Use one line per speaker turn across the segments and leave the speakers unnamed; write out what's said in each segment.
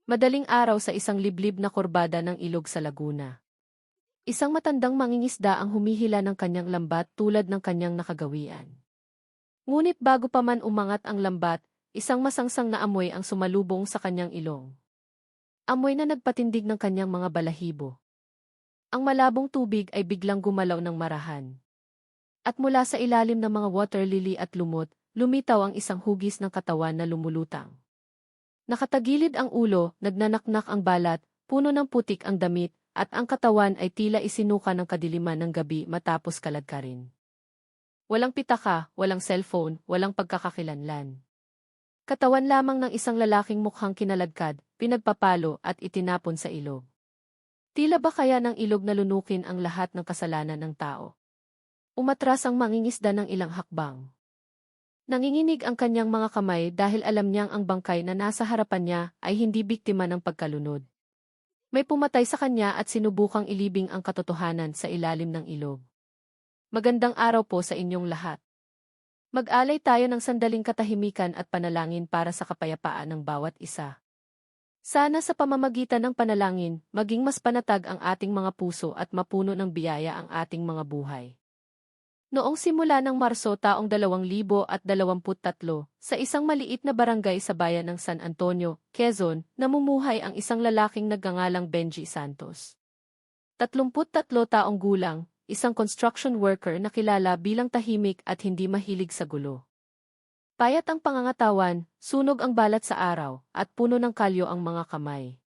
Madaling araw sa isang liblib na kurbada ng ilog sa Laguna. Isang matandang mangingisda ang humihila ng kanyang lambat tulad ng kanyang nakagawian. Ngunit bago pa man umangat ang lambat, isang masangsang na amoy ang sumalubong sa kanyang ilong. Amoy na nagpatindig ng kanyang mga balahibo. Ang malabong tubig ay biglang gumalaw ng marahan. At mula sa ilalim ng mga water lily at lumot, lumitaw ang isang hugis ng katawan na lumulutang. Nakatagilid ang ulo, nagnanaknak ang balat, puno ng putik ang damit, at ang katawan ay tila isinuka ng kadiliman ng gabi matapos kaladkarin. Walang pitaka, walang cellphone, walang pagkakakilanlan. Katawan lamang ng isang lalaking mukhang kinaladkad, pinagpapalo at itinapon sa ilog. Tila ba kaya ng ilog na lunukin ang lahat ng kasalanan ng tao? Umatras ang mangingisda ng ilang hakbang. Nanginginig ang kanyang mga kamay dahil alam niyang ang bangkay na nasa harapan niya ay hindi biktima ng pagkalunod. May pumatay sa kanya at sinubukang ilibing ang katotohanan sa ilalim ng ilog. Magandang araw po sa inyong lahat. Mag-alay tayo ng sandaling katahimikan at panalangin para sa kapayapaan ng bawat isa. Sana sa pamamagitan ng panalangin, maging mas panatag ang ating mga puso at mapuno ng biyaya ang ating mga buhay. Noong simula ng Marso taong 2023, sa isang maliit na barangay sa bayan ng San Antonio, Quezon, namumuhay ang isang lalaking nagngangalang Benji Santos. 33 taong gulang, isang construction worker na kilala bilang tahimik at hindi mahilig sa gulo. Payat ang pangangatawan, sunog ang balat sa araw, at puno ng kalyo ang mga kamay.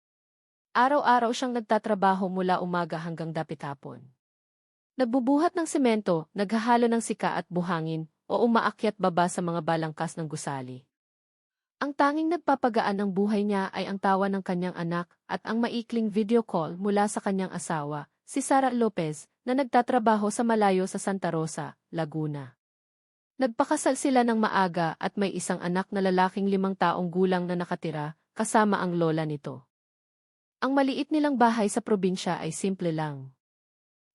Araw-araw siyang nagtatrabaho mula umaga hanggang dapit-hapon. Nagbubuhat ng semento, naghahalo ng sika at buhangin, o umaakyat baba sa mga balangkas ng gusali. Ang tanging nagpapagaan ng buhay niya ay ang tawa ng kanyang anak at ang maikling video call mula sa kanyang asawa, si Sara Lopez, na nagtatrabaho sa malayo sa Santa Rosa, Laguna. Nagpakasal sila ng maaga at may isang anak na lalaking 5 taong gulang na nakatira, kasama ang lola nito. Ang maliit nilang bahay sa probinsya ay simple lang.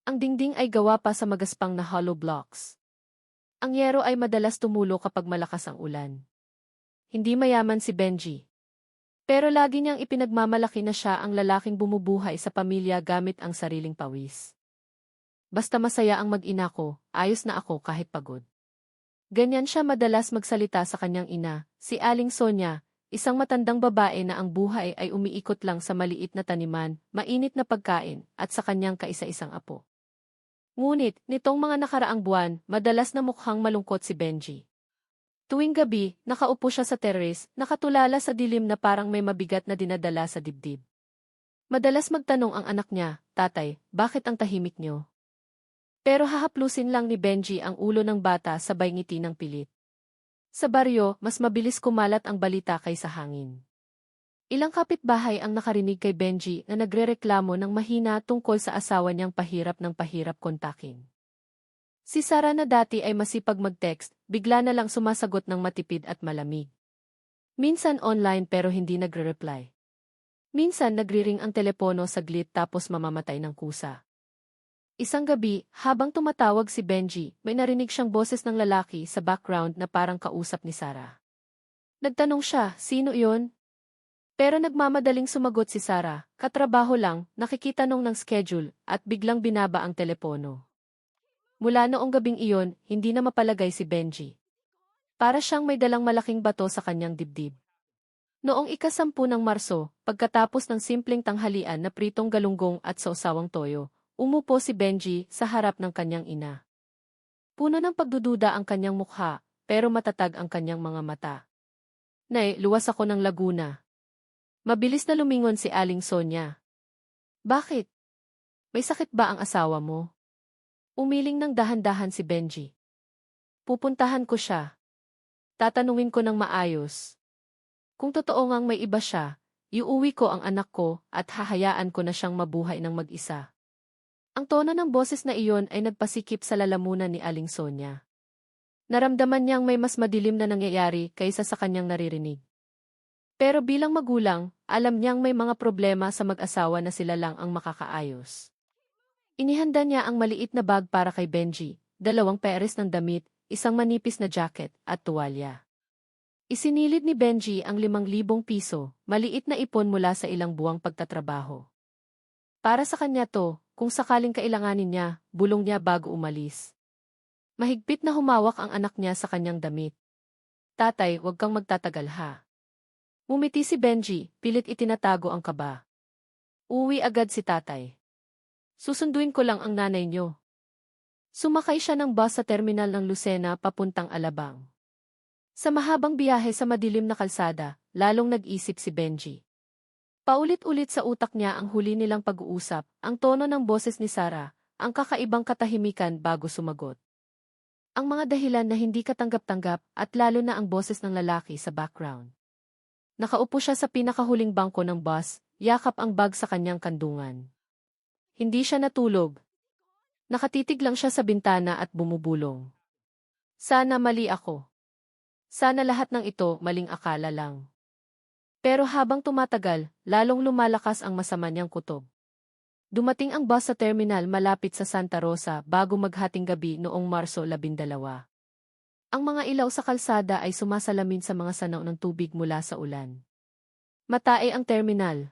Ang dingding ay gawa pa sa magaspang na hollow blocks. Ang yero ay madalas tumulo kapag malakas ang ulan. Hindi mayaman si Benji. Pero lagi niyang ipinagmamalaki na siya ang lalaking bumubuhay sa pamilya gamit ang sariling pawis. Basta masaya ang mag-ina ko, ayos na ako kahit pagod. Ganyan siya madalas magsalita sa kanyang ina, si Aling Sonia, isang matandang babae na ang buhay ay umiikot lang sa maliit na taniman, mainit na pagkain, at sa kanyang kaisa-isang apo. Ngunit, nitong mga nakaraang buwan, madalas na mukhang malungkot si Benji. Tuwing gabi, nakaupo siya sa terrace, nakatulala sa dilim na parang may mabigat na dinadala sa dibdib. Madalas magtanong ang anak niya, "Tatay, bakit ang tahimik niyo?" Pero hahaplusin lang ni Benji ang ulo ng bata sabay ngiti ng pilit. Sa baryo, mas mabilis kumalat ang balita kaysa hangin. Ilang kapitbahay ang nakarinig kay Benji na nagrereklamo ng mahina tungkol sa asawa niyang pahirap ng pahirap kontakin. Si Sara na dati ay masipag mag-text, bigla na lang sumasagot ng matipid at malamig. Minsan online pero hindi nagre-reply. Minsan nagriring ang telepono saglit tapos mamamatay ng kusa. Isang gabi, habang tumatawag si Benji, may narinig siyang boses ng lalaki sa background na parang kausap ni Sara. Nagtanong siya, "Sino iyon?" Pero nagmamadaling sumagot si Sara, "Katrabaho lang, nakikitanong ng schedule," at biglang binaba ang telepono. Mula noong gabing iyon, hindi na mapalagay si Benji. Para siyang may dalang malaking bato sa kanyang dibdib. Noong ika-10 ng Marso, pagkatapos ng simpleng tanghalian na pritong galunggong at sausawang toyo, umupo si Benji sa harap ng kanyang ina. Puno ng pagdududa ang kanyang mukha, pero matatag ang kanyang mga mata. "Nay, luwas ako ng Laguna." Mabilis na lumingon si Aling Sonia. "Bakit? May sakit ba ang asawa mo?" Umiling ng dahan-dahan si Benji. "Pupuntahan ko siya. Tatanungin ko ng maayos. Kung totoo ngang may iba siya, iuwi ko ang anak ko at hahayaan ko na siyang mabuhay ng mag-isa." Ang tono ng boses na iyon ay nagpasikip sa lalamunan ni Aling Sonia. Naramdaman niyang may mas madilim na nangyayari kaysa sa kanyang naririnig. Pero bilang magulang, alam niyang may mga problema sa mag-asawa na sila lang ang makakaayos. Inihanda niya ang maliit na bag para kay Benji, 2 pares ng damit, isang manipis na jacket, at tuwalya. Isinilid ni Benji ang 5,000 piso, maliit na ipon mula sa ilang buwang pagtatrabaho. Para sa kanya to, kung sakaling kailanganin niya, bulong niya bago umalis. Mahigpit na humawak ang anak niya sa kanyang damit. Tatay, huwag kang magtatagal ha. Ngumiti si Benji, pilit itinatago ang kaba. Uwi agad si tatay. Susunduin ko lang ang nanay niyo. Sumakay siya ng bus sa terminal ng Lucena papuntang Alabang. Sa mahabang biyahe sa madilim na kalsada, lalong nag-isip si Benji. Paulit-ulit sa utak niya ang huli nilang pag-uusap, ang tono ng boses ni Sarah, ang kakaibang katahimikan bago sumagot. Ang mga dahilan na hindi katanggap-tanggap at lalo na ang boses ng lalaki sa background. Nakaupo siya sa pinakahuling bangko ng bus, yakap ang bag sa kanyang kandungan. Hindi siya natulog. Nakatitig lang siya sa bintana at bumubulong. Sana mali ako. Sana lahat ng ito maling akala lang. Pero habang tumatagal, lalong lumalakas ang masama niyang kutob. Dumating ang bus sa terminal malapit sa Santa Rosa bago maghating gabi noong Marso 12. Ang mga ilaw sa kalsada ay sumasalamin sa mga sanaw ng tubig mula sa ulan. Matae ang terminal.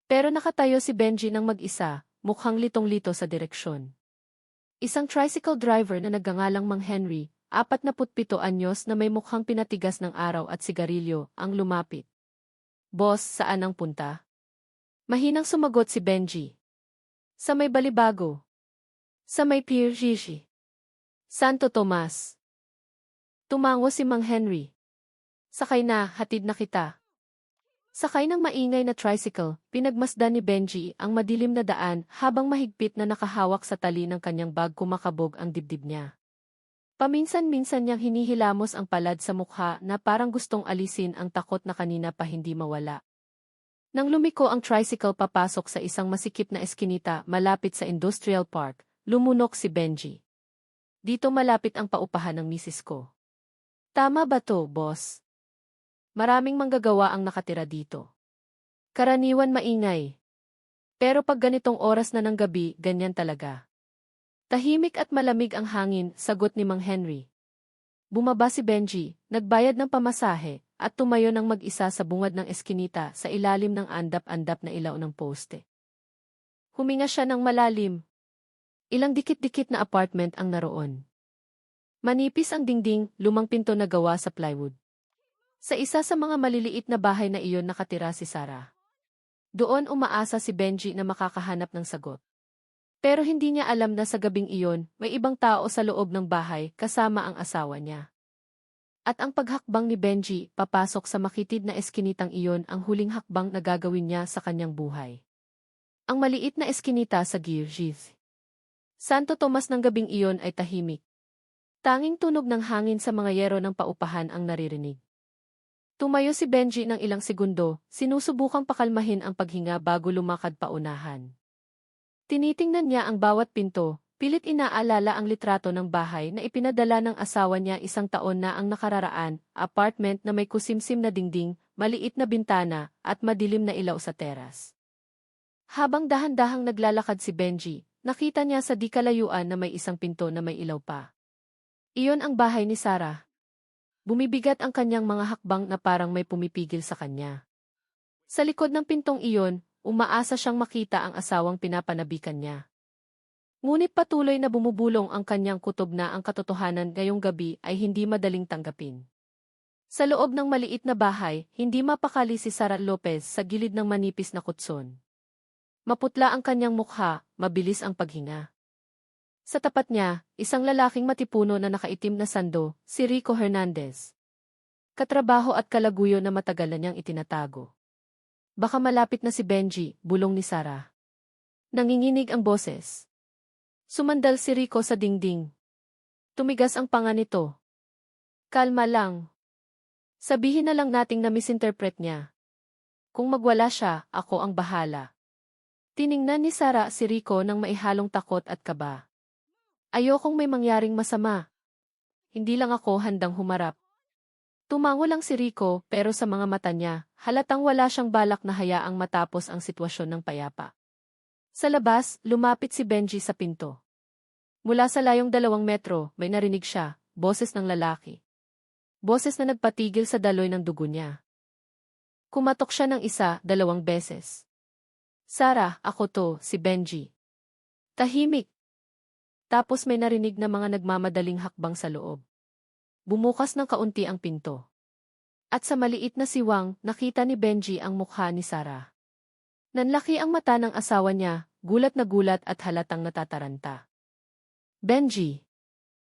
Pero nakatayo si Benji ng mag-isa, mukhang litong-lito sa direksyon. Isang tricycle driver na nagngangalang Mang Henry, 47 anyos na may mukhang pinatigas ng araw at sigarilyo, ang lumapit. Boss, saan ang punta? Mahinang sumagot si Benji. Sa may Balibago. Sa may Pier Gigi. Santo Tomas. Tumango si Mang Henry. Sakay na, hatid na kita. Sakay ng maingay na tricycle, pinagmasdan ni Benji ang madilim na daan habang mahigpit na nakahawak sa tali ng kanyang bag kumakabog ang dibdib niya. Paminsan-minsan niyang hinihilamos ang palad sa mukha na parang gustong alisin ang takot na kanina pa hindi mawala. Nang lumiko ang tricycle papasok sa isang masikip na eskinita malapit sa Industrial Park, lumunok si Benji. Dito malapit ang paupahan ng misis ko. Tama ba to, boss? Maraming manggagawa ang nakatira dito. Karaniwan maingay. Pero pag ganitong oras na ng gabi, ganyan talaga. Tahimik at malamig ang hangin, sagot ni Mang Henry. Bumaba si Benji, nagbayad ng pamasahe, at tumayo ng mag-isa sa bungad ng eskinita sa ilalim ng andap-andap na ilaw ng poste. Huminga siya ng malalim. Ilang dikit-dikit na apartment ang naroon. Manipis ang dingding, lumang pinto na gawa sa plywood. Sa isa sa mga maliliit na bahay na iyon nakatira si Sarah. Doon umaasa si Benji na makakahanap ng sagot. Pero hindi niya alam na sa gabing iyon, may ibang tao sa loob ng bahay kasama ang asawa niya. At ang paghakbang ni Benji papasok sa makitid na eskinitang iyon ang huling hakbang na gagawin niya sa kanyang buhay. Ang maliit na eskinita sa Girgis. Santo Tomas ng gabing iyon ay tahimik. Tanging tunog ng hangin sa mga yero ng paupahan ang naririnig. Tumayo si Benji ng ilang segundo, sinusubukang pakalmahin ang paghinga bago lumakad paunahan. Tinitingnan niya ang bawat pinto, pilit inaalala ang litrato ng bahay na ipinadala ng asawa niya 1 taon na ang nakararaan, apartment na may kusimsim na dingding, maliit na bintana, at madilim na ilaw sa teras. Habang dahan-dahang naglalakad si Benji, nakita niya sa di kalayuan na may isang pinto na may ilaw pa. Iyon ang bahay ni Sarah. Bumibigat ang kanyang mga hakbang na parang may pumipigil sa kanya. Sa likod ng pintong iyon, umaasa siyang makita ang asawang pinapanabikan niya. Ngunit patuloy na bumubulong ang kanyang kutob na ang katotohanan ngayong gabi ay hindi madaling tanggapin. Sa loob ng maliit na bahay, hindi mapakali si Sara Lopez sa gilid ng manipis na kutson. Maputla ang kanyang mukha, mabilis ang paghinga. Sa tapat niya, isang lalaking matipuno na nakaitim na sando, si Rico Hernandez. Katrabaho at kalaguyo na matagal na niyang itinatago. Baka malapit na si Benji, bulong ni Sarah. Nanginginig ang boses. Sumandal si Rico sa dingding. Tumigas ang panga nito. Kalma lang. Sabihin na lang nating na misinterpret niya. Kung magwala siya, ako ang bahala. Tiningnan ni Sarah si Rico ng maihalong takot at kaba. Ayokong may mangyaring masama. Hindi lang ako handang humarap. Tumango lang si Rico pero sa mga mata niya, halatang wala siyang balak na hayaang matapos ang sitwasyon ng payapa. Sa labas, lumapit si Benji sa pinto. Mula sa layong 2 metro, may narinig siya, boses ng lalaki. Boses na nagpatigil sa daloy ng dugo niya. Kumatok siya ng 1, 2 beses. Sarah, ako to, si Benji. Tahimik. Tapos may narinig na mga nagmamadaling hakbang sa loob. Bumukas ng kaunti ang pinto. At sa maliit na siwang, nakita ni Benji ang mukha ni Sarah. Nanlaki ang mata ng asawa niya, gulat na gulat at halatang natataranta. Benji,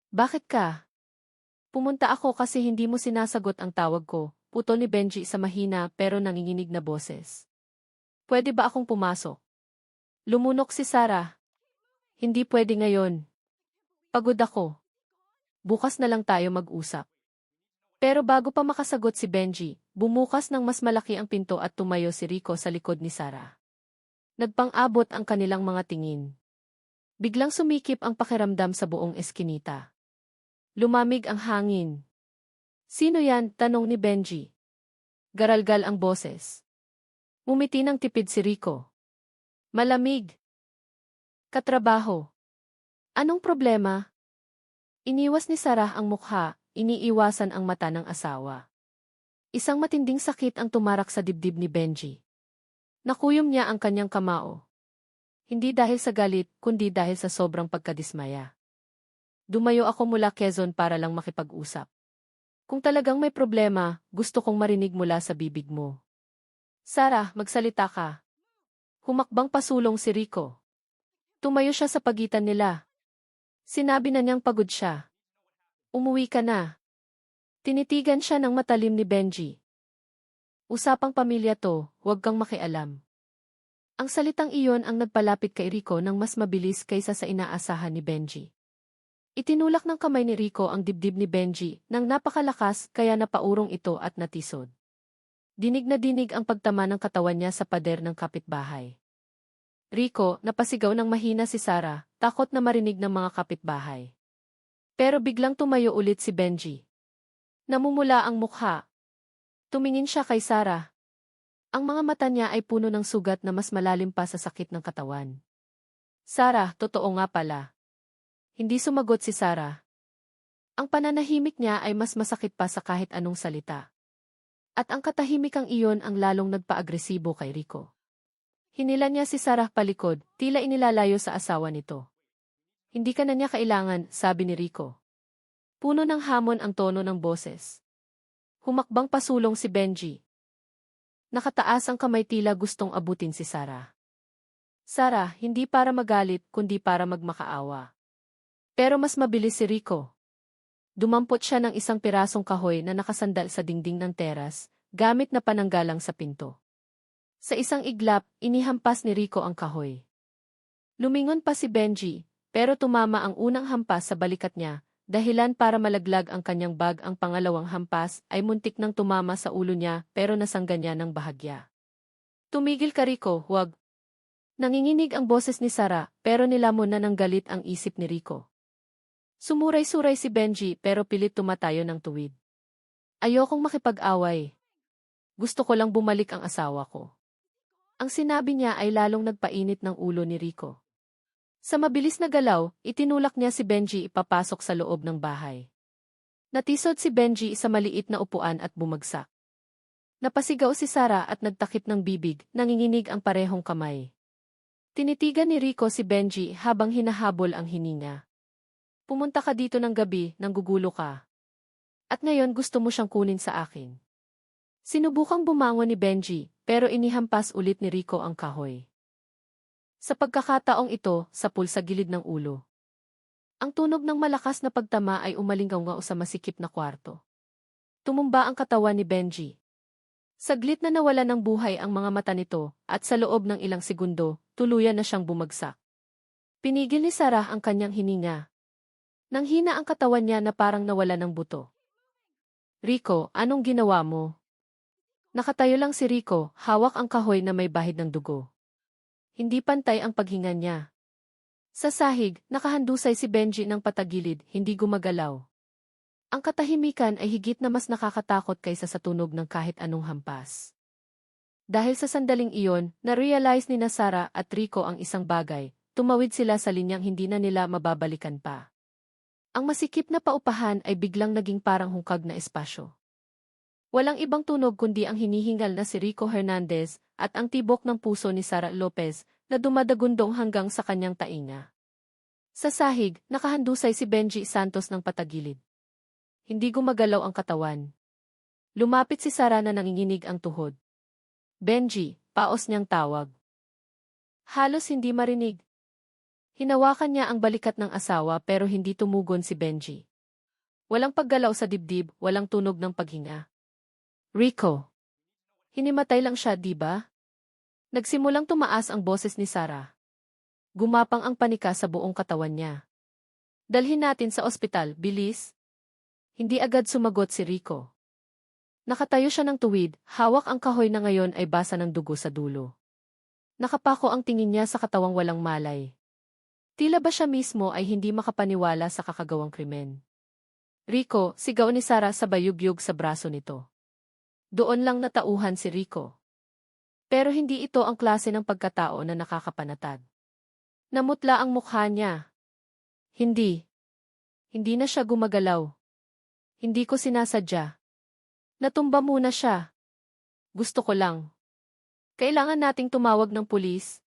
bakit ka? Pumunta ako kasi hindi mo sinasagot ang tawag ko, putol ni Benji sa mahina pero nanginginig na boses. Pwede ba akong pumasok? Lumunok si Sarah. Hindi pwede ngayon. Pagod ako. Bukas na lang tayo mag-usap. Pero bago pa makasagot si Benji, bumukas ng mas malaki ang pinto at tumayo si Rico sa likod ni Sarah. Nagpang-abot ang kanilang mga tingin. Biglang sumikip ang pakiramdam sa buong eskinita. Lumamig ang hangin. Sino yan? Tanong ni Benji. Garalgal ang boses. Umiti ng tipid si Rico. Malamig. Katrabaho. Anong problema? Iniwas ni Sarah ang mukha, iniiwasan ang mata ng asawa. Isang matinding sakit ang tumarak sa dibdib ni Benji. Nakuyom niya ang kanyang kamao. Hindi dahil sa galit, kundi dahil sa sobrang pagkadismaya. Dumayo ako mula Quezon para lang makipag-usap. Kung talagang may problema, gusto kong marinig mula sa bibig mo. Sarah, magsalita ka. Humakbang pasulong si Rico. Tumayo siya sa pagitan nila. Sinabi na niyang pagod siya. Umuwi ka na. Tinitigan siya ng matalim ni Benji. Usapang pamilya to, huwag kang makialam. Ang salitang iyon ang nagpalapit kay Rico ng mas mabilis kaysa sa inaasahan ni Benji. Itinulak ng kamay ni Rico ang dibdib ni Benji nang napakalakas kaya napaurong ito at natisod. Dinig na dinig ang pagtama ng katawan niya sa pader ng kapitbahay. Rico, napasigaw ng mahina si Sarah, takot na marinig ng mga kapitbahay. Pero biglang tumayo ulit si Benji. Namumula ang mukha. Tumingin siya kay Sarah. Ang mga mata niya ay puno ng sugat na mas malalim pa sa sakit ng katawan. Sarah, totoo nga pala. Hindi sumagot si Sarah. Ang pananahimik niya ay mas masakit pa sa kahit anong salita. At ang katahimikang iyon ang lalong nagpa-agresibo kay Rico. Hinila niya si Sarah palikod, tila inilalayo sa asawa nito. Hindi ka na niya kailangan, sabi ni Rico. Puno ng hamon ang tono ng boses. Humakbang pasulong si Benji. Nakataas ang kamay tila gustong abutin si Sarah. Sarah, hindi para magalit kundi para magmakaawa. Pero mas mabilis si Rico. Dumampot siya ng isang pirasong kahoy na nakasandal sa dingding ng teras, gamit na pananggalang sa pinto. Sa isang iglap, inihampas ni Rico ang kahoy. Lumingon pa si Benji, pero tumama ang unang hampas sa balikat niya, dahilan para malaglag ang kanyang bag. Ang pangalawang hampas ay muntik nang tumama sa ulo niya pero nasangga niya ng bahagya. Tumigil ka Rico, huwag. Nanginginig ang boses ni Sarah pero nilamon na ng galit ang isip ni Rico. Sumuray-suray si Benji pero pilit tumatayo ng tuwid. Ayokong makipag-away. Gusto ko lang bumalik ang asawa ko. Ang sinabi niya ay lalong nagpainit ng ulo ni Rico. Sa mabilis na galaw, itinulak niya si Benji ipapasok sa loob ng bahay. Natisod si Benji sa maliit na upuan at bumagsak. Napasigaw si Sarah at nagtakip ng bibig, nanginginig ang parehong kamay. Tinitigan ni Rico si Benji habang hinahabol ang hininga. Pumunta ka dito ng gabi, nanggugulo ka. At ngayon gusto mo siyang kunin sa akin. Sinubukang bumangon ni Benji, pero inihampas ulit ni Rico ang kahoy. Sa pagkakataong ito, sapul sa gilid ng ulo. Ang tunog ng malakas na pagtama ay umalingaw sa masikip na kwarto. Tumumba ang katawan ni Benji. Saglit na nawala ng buhay ang mga mata nito, at sa loob ng ilang segundo, tuluyan na siyang bumagsak. Pinigil ni Sarah ang kanyang hininga. Nanghina ang katawan niya na parang nawala ng buto. Rico, anong ginawa mo? Nakatayo lang si Rico, hawak ang kahoy na may bahid ng dugo. Hindi pantay ang paghinga niya. Sa sahig, nakahandusay si Benji ng patagilid, hindi gumagalaw. Ang katahimikan ay higit na mas nakakatakot kaysa sa tunog ng kahit anong hampas. Dahil sa sandaling iyon, na-realize ni Sarah at Rico ang isang bagay, tumawid sila sa linyang hindi na nila mababalikan pa. Ang masikip na paupahan ay biglang naging parang hungkag na espasyo. Walang ibang tunog kundi ang hinihingal na si Rico Hernandez at ang tibok ng puso ni Sara Lopez na dumadagundong hanggang sa kanyang tainga. Sa sahig, nakahandusay si Benji Santos ng patagilid. Hindi gumagalaw ang katawan. Lumapit si Sara na nanginginig ang tuhod. Benji, paos niyang tawag. Halos hindi marinig. Hinawakan niya ang balikat ng asawa pero hindi tumugon si Benji. Walang paggalaw sa dibdib, walang tunog ng paghinga. Rico. Hinimatay lang siya, di ba? Nagsimulang tumaas ang boses ni Sara. Gumapang ang panika sa buong katawan niya. Dalhin natin sa ospital, bilis. Hindi agad sumagot si Rico. Nakatayo siya ng tuwid, hawak ang kahoy na ngayon ay basa ng dugo sa dulo. Nakapako ang tingin niya sa katawang walang malay. Tila ba siya mismo ay hindi makapaniwala sa kakagawang krimen. Rico, sigaw ni Sara sa bayugyug sa braso nito. Doon lang natauhan si Rico. Pero hindi ito ang klase ng pagkatao na nakakapanatag. Namutla ang mukha niya. Hindi. Hindi na siya gumagalaw. Hindi ko sinasadya. Natumba muna siya. Gusto ko lang. Kailangan nating tumawag ng pulis.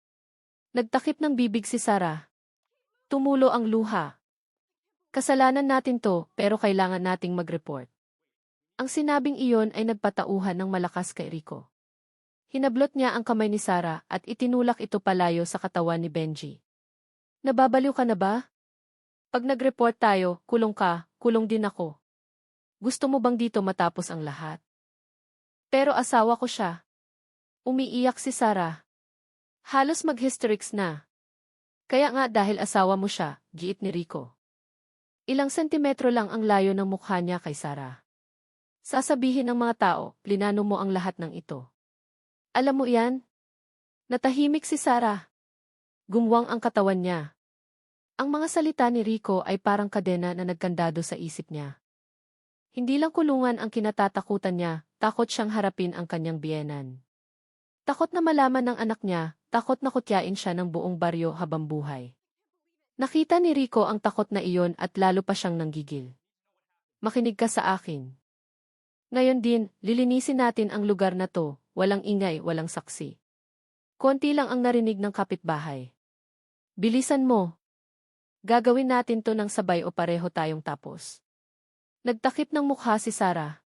Nagtakip ng bibig si Sara. Tumulo ang luha. Kasalanan natin to, pero kailangan nating mag-report. Ang sinabing iyon ay nagpatauhan ng malakas kay Rico. Hinablot niya ang kamay ni Sara at itinulak ito palayo sa katawan ni Benji. Nababaliw ka na ba? Pag nag-report tayo, kulong ka, kulong din ako. Gusto mo bang dito matapos ang lahat? Pero asawa ko siya. Umiiyak si Sara. Halos mag-hysterics na. Kaya nga dahil asawa mo siya, giit ni Rico. Ilang sentimetro lang ang layo ng mukha niya kay Sara. Sasabihin ng mga tao, plinano mo ang lahat ng ito. Alam mo yan? Natahimik si Sara. Gumwang ang katawan niya. Ang mga salita ni Rico ay parang kadena na nagkandado sa isip niya. Hindi lang kulungan ang kinatatakutan niya, takot siyang harapin ang kanyang biyenan. Takot na malaman ng anak niya, takot na kutyain siya ng buong baryo habang buhay. Nakita ni Rico ang takot na iyon at lalo pa siyang nanggigil. Makinig ka sa akin. Ngayon din, lilinisin natin ang lugar na to, walang ingay, walang saksi. Konti lang ang narinig ng kapitbahay. Bilisan mo. Gagawin natin to ng sabay o pareho tayong tapos. Nagtakip ng mukha si Sara.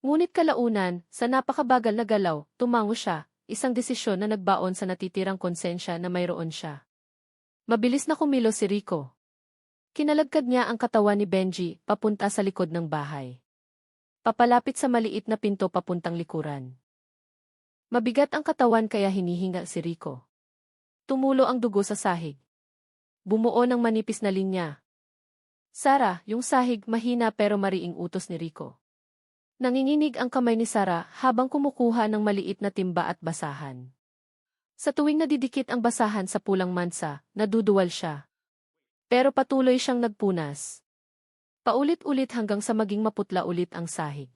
Ngunit kalaunan, sa napakabagal na galaw, tumango siya, isang desisyon na nagbaon sa natitirang konsensya na mayroon siya. Mabilis na kumilos si Rico. Kinalagkad niya ang katawan ni Benji, papunta sa likod ng bahay. Papalapit sa maliit na pinto papuntang likuran. Mabigat ang katawan kaya hinihinga si Rico. Tumulo ang dugo sa sahig. Bumuo ng manipis na linya. Sara, yung sahig mahina pero mariing utos ni Rico. Nanginginig ang kamay ni Sara habang kumukuha ng maliit na timba at basahan. Sa tuwing nadidikit ang basahan sa pulang mansa, naduduwal siya. Pero patuloy siyang nagpunas. Paulit-ulit hanggang sa maging maputla ulit ang sahig.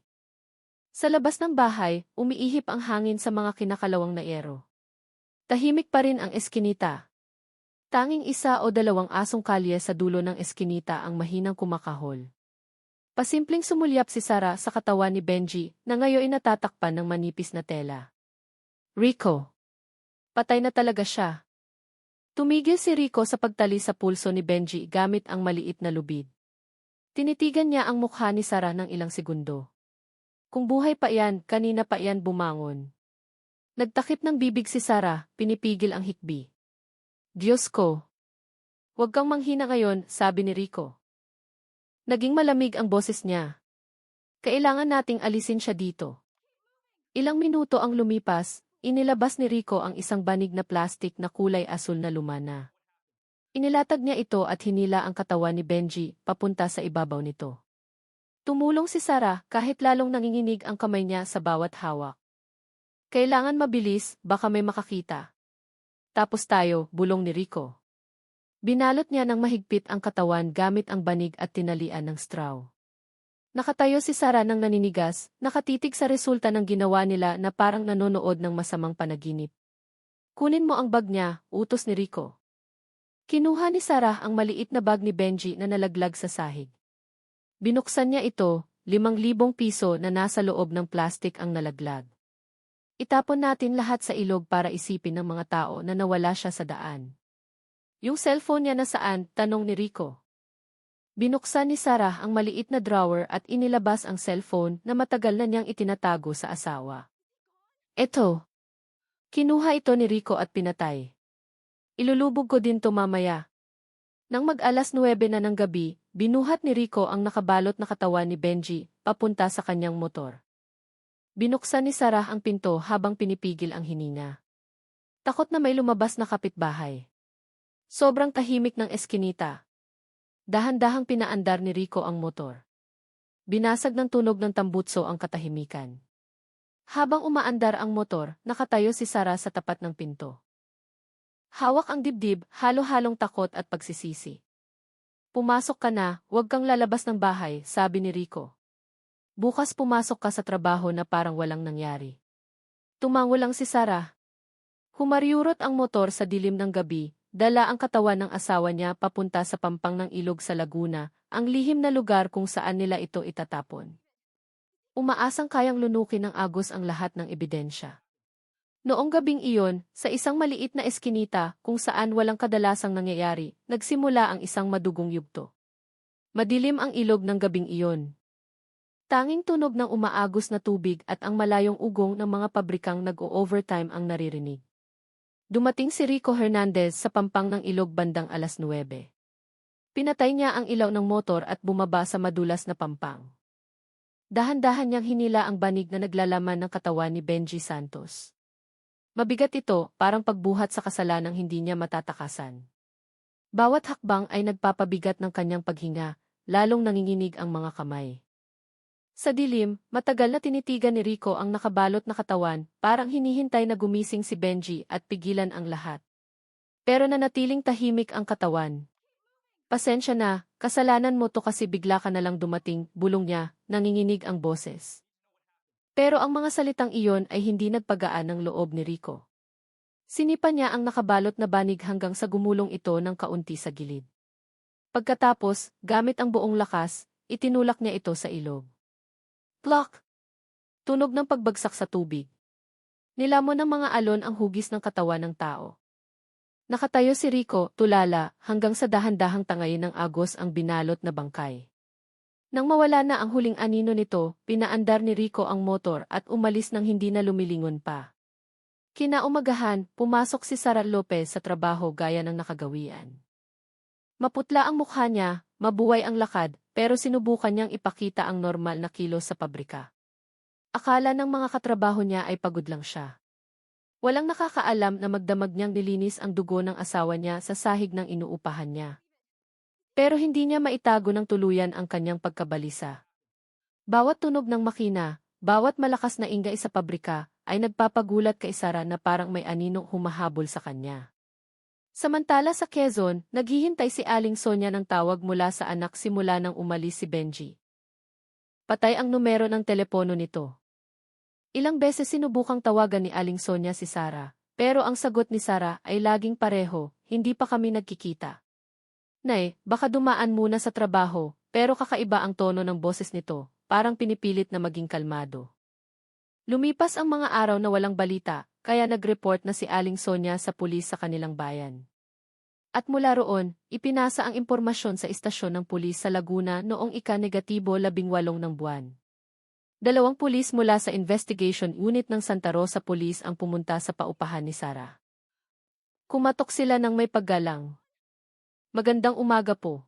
Sa labas ng bahay, umiihip ang hangin sa mga kinakalawang na yero. Tahimik pa rin ang eskinita. Tanging isa o dalawang asong kalye sa dulo ng eskinita ang mahinang kumakahol. Pasimpleng sumulyap si Sara sa katawan ni Benji na ngayon ay natatakpan ng manipis na tela. Rico. Patay na talaga siya. Tumigil si Rico sa pagtali sa pulso ni Benji gamit ang maliit na lubid. Tinitigan niya ang mukha ni Sara ng ilang segundo. Kung buhay pa yan, kanina pa yan bumangon. Nagtakip ng bibig si Sara, pinipigil ang hikbi. Diyos ko! Huwag kang manghina ngayon, sabi ni Rico. Naging malamig ang boses niya. Kailangan nating alisin siya dito. Ilang minuto ang lumipas, inilabas ni Rico ang isang banig na plastik na kulay asul na lumana. Inilatag niya ito at hinila ang katawan ni Benji papunta sa ibabaw nito. Tumulong si Sara kahit lalong nanginginig ang kamay niya sa bawat hawak. Kailangan mabilis, baka may makakita. Tapos tayo, bulong ni Rico. Binalot niya ng mahigpit ang katawan gamit ang banig at tinalian ng straw. Nakatayo si Sara ng naninigas, nakatitig sa resulta ng ginawa nila na parang nanonood ng masamang panaginip. Kunin mo ang bag niya, utos ni Rico. Kinuha ni Sarah ang maliit na bag ni Benji na nalaglag sa sahig. Binuksan niya ito, 5,000 piso na nasa loob ng plastik ang nalaglag. Itapon natin lahat sa ilog para isipin ng mga tao na nawala siya sa daan. Yung cellphone niya nasaan? Tanong ni Rico. Binuksan ni Sarah ang maliit na drawer at inilabas ang cellphone na matagal na niyang itinatago sa asawa. Eto. Kinuha ito ni Rico at pinatay. Ilulubog ko din to mamaya. Nang mag-alas 9 na ng gabi, binuhat ni Rico ang nakabalot na katawan ni Benji, papunta sa kanyang motor. Binuksan ni Sarah ang pinto habang pinipigil ang hininga. Takot na may lumabas na kapitbahay. Sobrang tahimik ng eskinita. Dahan-dahang pinaandar ni Rico ang motor. Binasag ng tunog ng tambutso ang katahimikan. Habang umaandar ang motor, nakatayo si Sarah sa tapat ng pinto. Hawak ang dibdib, halo-halong takot at pagsisisi. Pumasok ka na, huwag kang lalabas ng bahay, sabi ni Rico. Bukas pumasok ka sa trabaho na parang walang nangyari. Tumango lang si Sarah. Humaryurot ang motor sa dilim ng gabi, dala ang katawan ng asawa niya papunta sa pampang ng ilog sa Laguna, ang lihim na lugar kung saan nila ito itatapon. Umaasang kayang lunukin ng agos ang lahat ng ebidensya. Noong gabing iyon, sa isang maliit na eskinita kung saan walang kadalasang nangyayari, nagsimula ang isang madugong yugto. Madilim ang ilog ng gabing iyon. Tanging tunog ng umaagos na tubig at ang malayong ugong ng mga pabrikang nag-o-overtime ang naririnig. Dumating si Rico Hernandez sa pampang ng ilog bandang alas 9. Pinatay niya ang ilaw ng motor at bumaba sa madulas na pampang. Dahan-dahan niyang hinila ang banig na naglalaman ng katawan ni Benji Santos. Mabigat ito, parang pagbuhat sa kasalanang hindi niya matatakasan. Bawat hakbang ay nagpapabigat ng kanyang paghinga, lalong nanginginig ang mga kamay. Sa dilim, matagal na tinitigan ni Rico ang nakabalot na katawan, parang hinihintay na gumising si Benji at pigilan ang lahat. Pero nanatiling tahimik ang katawan. Pasensya na, kasalanan mo to kasi bigla ka na lang dumating, bulong niya, nanginginig ang boses. Pero ang mga salitang iyon ay hindi nagpagaan ng loob ni Rico. Sinipa niya ang nakabalot na banig hanggang sa gumulong ito ng kaunti sa gilid. Pagkatapos, gamit ang buong lakas, itinulak niya ito sa ilog. Plak! Tunog ng pagbagsak sa tubig. Nilamon ng mga alon ang hugis ng katawan ng tao. Nakatayo si Rico, tulala, hanggang sa dahan-dahang tangayin ng agos ang binalot na bangkay. Nang mawala na ang huling anino nito, pinaandar ni Rico ang motor at umalis nang hindi na lumilingon pa. Kinaumagahan, pumasok si Sara Lopez sa trabaho gaya ng nakagawian. Maputla ang mukha niya, mabuhay ang lakad, pero sinubukan niyang ipakita ang normal na kilos sa pabrika. Akala ng mga katrabaho niya ay pagod lang siya. Walang nakakaalam na magdamag niyang nilinis ang dugo ng asawa niya sa sahig ng inuupahan niya. Pero hindi niya maitago ng tuluyan ang kanyang pagkabalisa. Bawat tunog ng makina, bawat malakas na ingay sa pabrika, ay nagpapagulat kay Sara na parang may aninong humahabol sa kanya. Samantala sa Quezon, naghihintay si Aling Sonia ng tawag mula sa anak simula nang umalis si Benji. Patay ang numero ng telepono nito. Ilang beses sinubukang tawagan ni Aling Sonia si Sara, pero ang sagot ni Sara ay laging pareho, hindi pa kami nagkikita. Nay, baka dumaan muna sa trabaho, pero kakaiba ang tono ng boses nito, parang pinipilit na maging kalmado. Lumipas ang mga araw na walang balita, kaya nag-report na si Aling Sonia sa pulis sa kanilang bayan. At mula roon, ipinasa ang impormasyon sa istasyon ng pulis sa Laguna noong ika-18 ng buwan. 2 pulis mula sa investigation unit ng Santa Rosa Police ang pumunta sa paupahan ni Sara. Kumatok sila ng may paggalang. Magandang umaga po.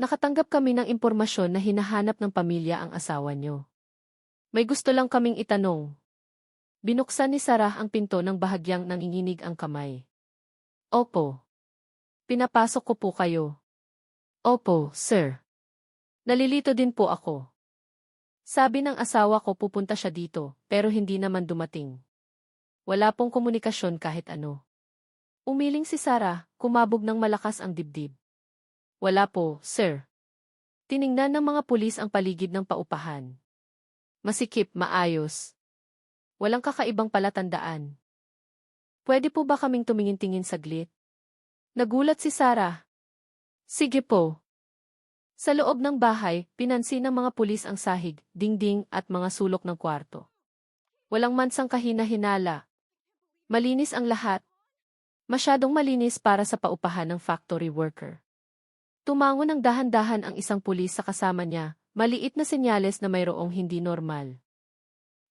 Nakatanggap kami ng impormasyon na hinahanap ng pamilya ang asawa niyo. May gusto lang kaming itanong. Binuksan ni Sarah ang pinto ng bahagyang nanginginig ang kamay. Opo. Pinapasok ko po kayo. Opo, sir. Nalilito din po ako. Sabi ng asawa ko pupunta siya dito, pero hindi naman dumating. Wala pong komunikasyon kahit ano. Umiling si Sarah, kumabog ng malakas ang dibdib. Wala po, sir. Tiningnan ng mga pulis ang paligid ng paupahan. Masikip, maayos. Walang kakaibang palatandaan. Pwede po ba kaming tumingin-tingin saglit? Nagulat si Sarah. Sige po. Sa loob ng bahay, pinansin ng mga pulis ang sahig, dingding at mga sulok ng kwarto. Walang mansang kahina-hinala. Malinis ang lahat. Masyadong malinis para sa paupahan ng factory worker. Tumango ng dahan-dahan ang isang pulis sa kasama niya, maliit na senyales na mayroong hindi normal.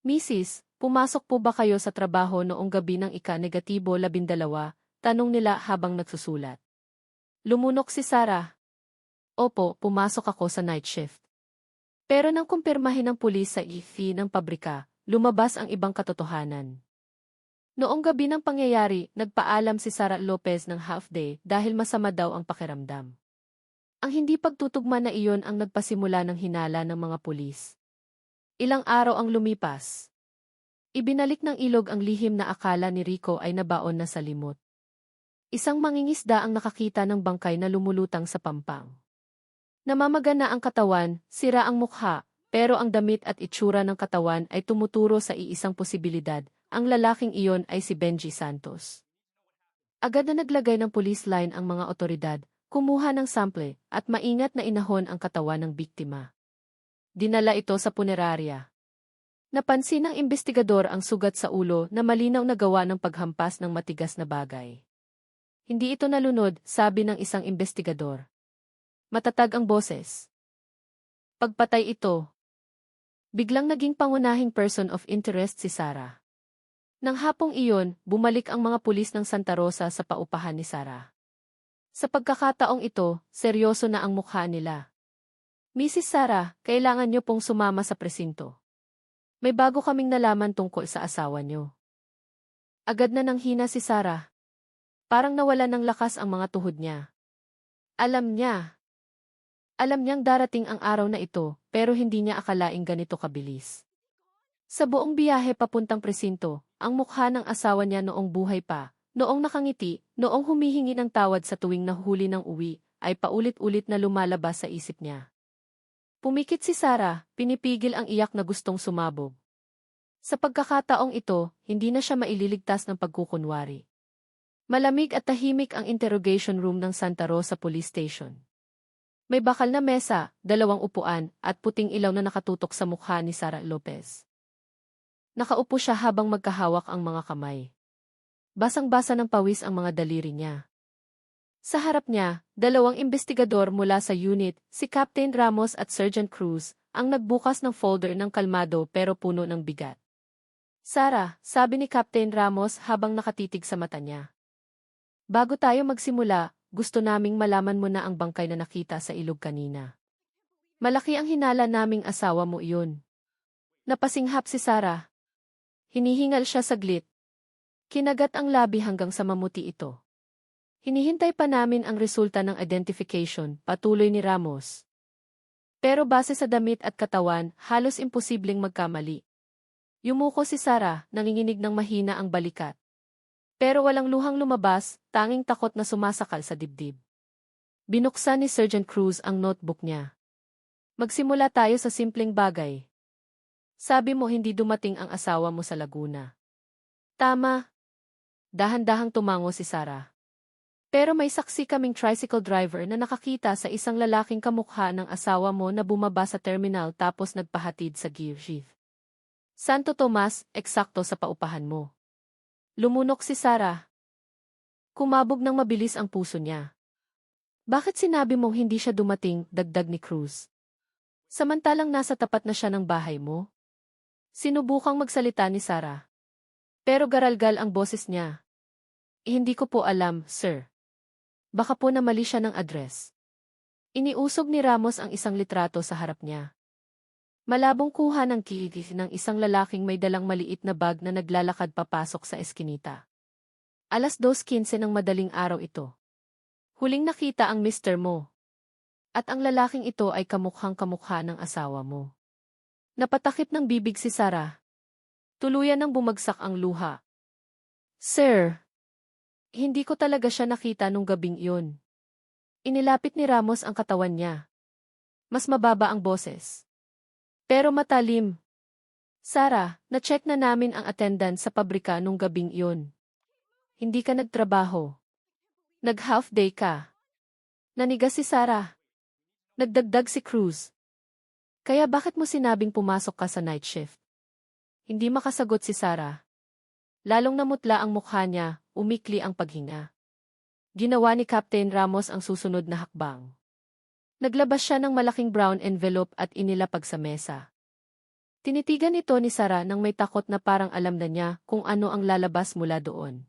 Mrs., pumasok po ba kayo sa trabaho noong gabi ng ika-12? Tanong nila habang nagsusulat. Lumunok si Sarah. Opo, pumasok ako sa night shift. Pero nang kumpirmahin ng pulis sa EFI ng pabrika, lumabas ang ibang katotohanan. Noong gabi ng pangyayari, nagpaalam si Sarah Lopez ng half-day dahil masama daw ang pakiramdam. Ang hindi pagtutugma na iyon ang nagpasimula ng hinala ng mga pulis. Ilang araw ang lumipas. Ibinalik ng ilog ang lihim na akala ni Rico ay nabaon na sa limot. Isang mangingisda ang nakakita ng bangkay na lumulutang sa pampang. Namamagana ang katawan, sira ang mukha, pero ang damit at itsura ng katawan ay tumuturo sa iisang posibilidad. Ang lalaking iyon ay si Benji Santos. Agad na naglagay ng police line ang mga otoridad, kumuha ng sample, at maingat na inahon ang katawan ng biktima. Dinala ito sa punerarya. Napansin ng investigador ang sugat sa ulo na malinaw na gawa ng paghampas ng matigas na bagay. Hindi ito nalunod, sabi ng isang investigador. Matatag ang boses. Pagpatay ito. Biglang naging pangunahing person of interest si Sarah. Nang hapong iyon, bumalik ang mga pulis ng Santa Rosa sa paupahan ni Sarah. Sa pagkakataong ito, seryoso na ang mukha nila. Mrs. Sarah, kailangan niyo pong sumama sa presinto. May bago kaming nalaman tungkol sa asawa niyo. Agad na nanghina si Sarah. Parang nawalan ng lakas ang mga tuhod niya. Alam niya. Alam niyang darating ang araw na ito, pero hindi niya akalaing ganito kabilis. Sa buong biyahe papuntang presinto, ang mukha ng asawa niya noong buhay pa, noong nakangiti, noong humihingi ng tawad sa tuwing nahuli ng uwi, ay paulit-ulit na lumalabas sa isip niya. Pumikit si Sarah, pinipigil ang iyak na gustong sumabog. Sa pagkakataong ito, hindi na siya maililigtas ng pagkukunwari. Malamig at tahimik ang interrogation room ng Santa Rosa Police Station. May bakal na mesa, 2 upuan, at puting ilaw na nakatutok sa mukha ni Sarah Lopez. Nakaupo siya habang magkahawak ang mga kamay. Basang-basa ng pawis ang mga daliri niya. Sa harap niya, 2 investigador mula sa unit, si Captain Ramos at Sergeant Cruz, ang nagbukas ng folder ng kalmado pero puno ng bigat. Sarah, sabi ni Captain Ramos habang nakatitig sa mata niya. Bago tayo magsimula, gusto naming malaman mo na ang bangkay na nakita sa ilog kanina. Malaki ang hinala naming asawa mo iyon. Napasinghap si Sarah. Hinihingal siya saglit. Kinagat ang labi hanggang sa mamuti ito. Hinihintay pa namin ang resulta ng identification, patuloy ni Ramos. Pero base sa damit at katawan, halos imposibleng magkamali. Yumuko si Sarah, nanginginig ng mahina ang balikat. Pero walang luhang lumabas, tanging takot na sumasakal sa dibdib. Binuksan ni Sergeant Cruz ang notebook niya. Magsimula tayo sa simpleng bagay. Sabi mo hindi dumating ang asawa mo sa Laguna. Tama. Dahan-dahang tumango si Sarah. Pero may saksi kaming tricycle driver na nakakita sa isang lalaking kamukha ng asawa mo na bumaba sa terminal tapos nagpahatid sa gear shift. Santo Tomas, eksakto sa paupahan mo. Lumunok si Sarah. Kumabog ng mabilis ang puso niya. Bakit sinabi mong hindi siya dumating, dagdag ni Cruz? Samantalang nasa tapat na siya ng bahay mo? Sinubukang magsalita ni Sarah. Pero garalgal ang boses niya. Hindi ko po alam, sir. Baka po namali siya ng address. Iniusog ni Ramos ang isang litrato sa harap niya. Malabong kuha ng kiligis ng isang lalaking may dalang maliit na bag na naglalakad papasok sa eskinita. 2:15 ng madaling araw ito. Huling nakita ang mister mo. At ang lalaking ito ay kamukhang-kamukha ng asawa mo. Napatakip ng bibig si Sarah. Tuluyan nang bumagsak ang luha. Sir, hindi ko talaga siya nakita nung gabing iyon. Inilapit ni Ramos ang katawan niya. Mas mababa ang boses. Pero matalim. Sarah, na-check na namin ang attendance sa pabrika nung gabing iyon. Hindi ka nagtrabaho. Nag-half day ka. Nanigas si Sarah. Nagdagdag si Cruz. Kaya bakit mo sinabing pumasok ka sa night shift? Hindi makasagot si Sarah. Lalong namutla ang mukha niya, umikli ang paghinga. Ginawa ni Captain Ramos ang susunod na hakbang. Naglabas siya ng malaking brown envelope at inilapag sa mesa. Tinitigan ito ni Sarah nang may takot na parang alam na niya kung ano ang lalabas mula doon.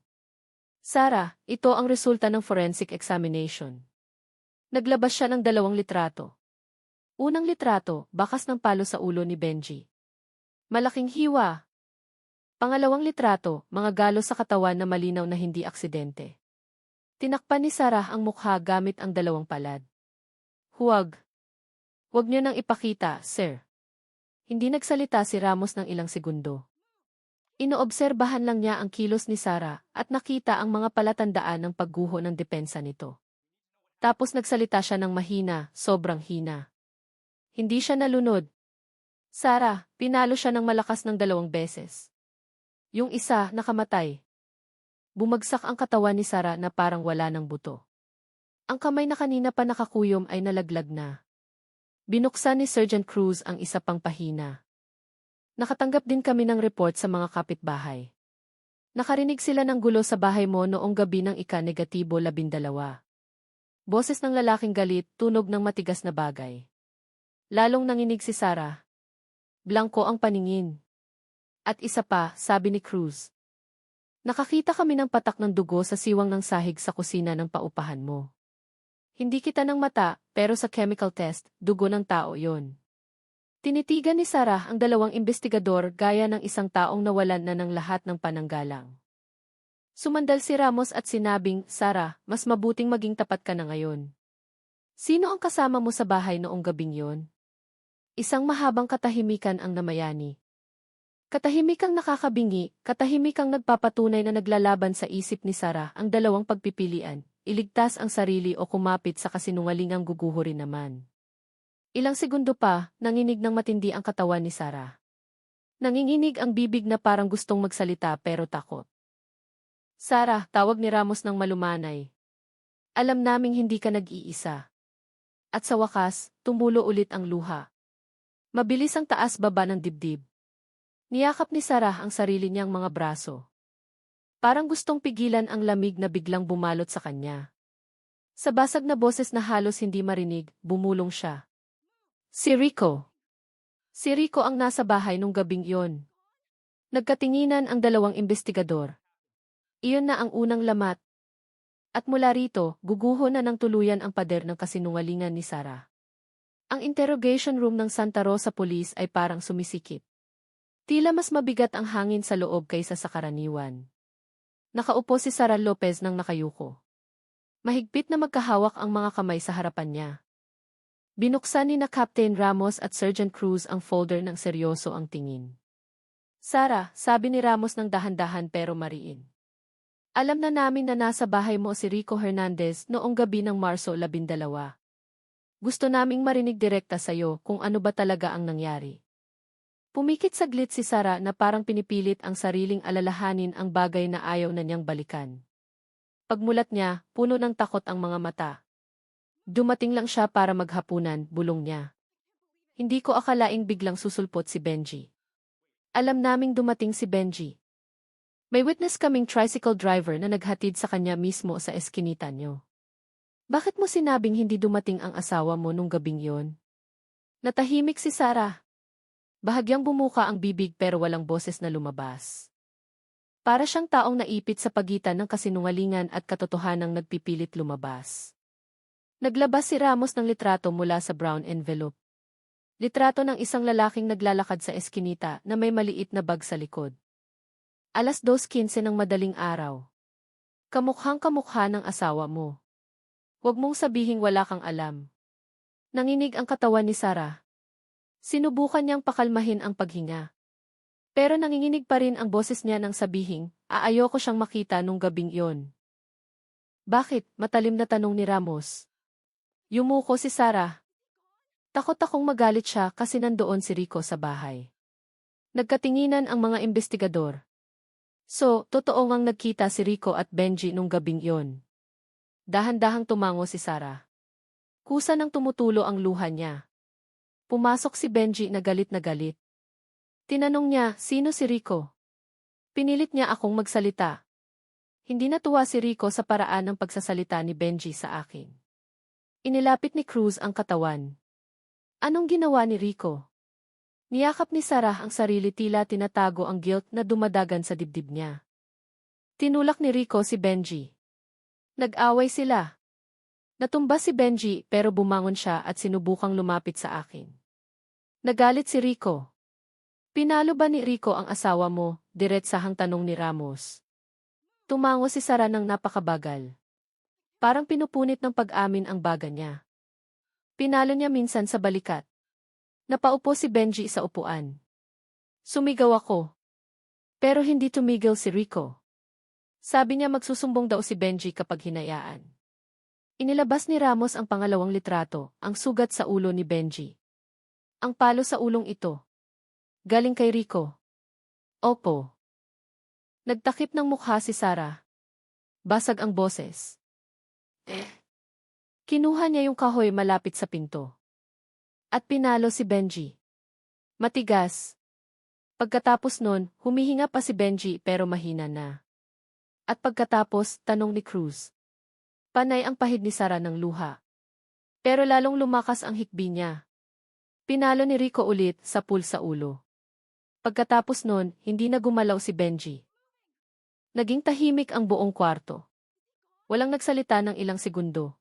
Sarah, ito ang resulta ng forensic examination. Naglabas siya ng 2 litrato. Unang litrato, bakas ng palo sa ulo ni Benji. Malaking hiwa. Pangalawang litrato, mga galos sa katawan na malinaw na hindi aksidente. Tinakpan ni Sarah ang mukha gamit ang 2 palad. Huwag. Huwag niyo nang ipakita, sir. Hindi nagsalita si Ramos ng ilang segundo. Inoobserbahan lang niya ang kilos ni Sarah at nakita ang mga palatandaan ng pagguho ng depensa nito. Tapos nagsalita siya ng mahina, sobrang hina. Hindi siya nalunod. Sarah, pinalo siya ng malakas ng 2 beses. Yung isa, nakamatay. Bumagsak ang katawan ni Sarah na parang wala ng buto. Ang kamay na kanina pa nakakuyom ay nalaglag na. Binuksan ni Sergeant Cruz ang isa pang pahina. Nakatanggap din kami ng report sa mga kapitbahay. Nakarinig sila ng gulo sa bahay mo noong gabi ng ika-12. Boses ng lalaking galit, tunog ng matigas na bagay. Lalong nanginig si Sarah. Blanko ang paningin. At isa pa, sabi ni Cruz. Nakakita kami ng patak ng dugo sa siwang ng sahig sa kusina ng paupahan mo. Hindi kita ng mata, pero sa chemical test, dugo ng tao yon. Tinitigan ni Sarah ang 2 investigador gaya ng isang taong nawalan na ng lahat ng pananggalang. Sumandal si Ramos at sinabing, Sarah, mas mabuting maging tapat ka na ngayon. Sino ang kasama mo sa bahay noong gabing yon? Isang mahabang katahimikan ang namayani. Katahimikang nakakabingi, katahimikang nagpapatunay na naglalaban sa isip ni Sarah ang 2 pagpipilian, iligtas ang sarili o kumapit sa kasinungalingang guguho rin naman. Ilang segundo pa, nanginig ng matindi ang katawan ni Sarah. Nanginginig ang bibig na parang gustong magsalita pero takot. Sarah, tawag ni Ramos ng malumanay. Alam naming hindi ka nag-iisa. At sa wakas, tumulo ulit ang luha. Mabilis ang taas-baba ng dibdib. Niyakap ni Sarah ang sarili niyang mga braso. Parang gustong pigilan ang lamig na biglang bumalot sa kanya. Sa basag na boses na halos hindi marinig, bumulong siya. Si Rico. Si Rico ang nasa bahay nung gabing iyon. Nagkatinginan ang 2 investigador. Iyon na ang unang lamat. At mula rito, guguho na ng tuluyan ang pader ng kasinungalingan ni Sarah. Ang interrogation room ng Santa Rosa Police ay parang sumisikip. Tila mas mabigat ang hangin sa loob kaysa sa karaniwan. Nakaupo si Sarah Lopez nang nakayuko. Mahigpit na magkahawak ang mga kamay sa harapan niya. Binuksan ni na Captain Ramos at Sergeant Cruz ang folder ng seryoso ang tingin. Sarah, sabi ni Ramos ng dahan-dahan pero mariin. Alam na namin na nasa bahay mo si Rico Hernandez noong gabi ng Marso 12. Gusto naming marinig direkta sa'yo kung ano ba talaga ang nangyari. Pumikit saglit si Sarah na parang pinipilit ang sariling alalahanin ang bagay na ayaw na niyang balikan. Pagmulat niya, puno ng takot ang mga mata. Dumating lang siya para maghapunan, bulong niya. Hindi ko akalaing biglang susulpot si Benji. Alam naming dumating si Benji. May witness kaming tricycle driver na naghatid sa kanya mismo sa eskinita niyo. Bakit mo sinabing hindi dumating ang asawa mo nung gabing yon? Natahimik si Sarah. Bahagyang bumuka ang bibig pero walang boses na lumabas. Para siyang taong naipit sa pagitan ng kasinungalingan at katotohanang nagpipilit lumabas. Naglabas si Ramos ng litrato mula sa brown envelope. Litrato ng isang lalaking naglalakad sa eskinita na may maliit na bag sa likod. 2:15 ng madaling araw. Kamukhang-kamukha ng asawa mo. Huwag mong sabihing wala kang alam. Nanginig ang katawan ni Sarah. Sinubukan niyang pakalmahin ang paghinga. Pero nanginginig pa rin ang boses niya nang sabihing, ayoko siyang makita nung gabing iyon. Bakit? Matalim na tanong ni Ramos. Yumuko si Sarah. Takot akong magalit siya kasi nandoon si Rico sa bahay. Nagkatinginan ang mga investigador. So, totoo ngang nagkita si Rico at Benji nung gabing iyon. Dahan-dahang tumango si Sarah. Kusa nang tumutulo ang luha niya. Pumasok si Benji na galit na galit. Tinanong niya, sino si Rico? Pinilit niya akong magsalita. Hindi natuwa si Rico sa paraan ng pagsasalita ni Benji sa akin. Inilapit ni Cruz ang katawan. Anong ginawa ni Rico? Niyakap ni Sarah ang sarili, tila tinatago ang guilt na dumadagan sa dibdib niya. Tinulak ni Rico si Benji. Nag-away sila. Natumba si Benji pero bumangon siya at sinubukang lumapit sa akin. Nagalit si Rico. Pinalo ba ni Rico ang asawa mo? Diretsahang tanong ni Ramos. Tumango si Sarah ng napakabagal. Parang pinupunit ng pag-amin ang baga niya. Pinalo niya minsan sa balikat. Napaupo si Benji sa upuan. Sumigaw ako. Pero hindi tumigil si Rico. Sabi niya magsusumbong daw si Benji kapag hinayaan. Inilabas ni Ramos ang pangalawang litrato, ang sugat sa ulo ni Benji. Ang palo sa ulong ito. Galing kay Rico. Opo. Nagtakip ng mukha si Sarah. Basag ang boses. Kinuha niya yung kahoy malapit sa pinto. At pinalo si Benji. Matigas. Pagkatapos nun, humihinga pa si Benji pero mahina na. At pagkatapos, tanong ni Cruz. Panay ang pahid ni Sarah ng luha. Pero lalong lumakas ang hikbi niya. Pinalo ni Rico ulit sa pool sa ulo. Pagkatapos nun, hindi na gumalaw si Benji. Naging tahimik ang buong kwarto. Walang nagsalita ng ilang segundo.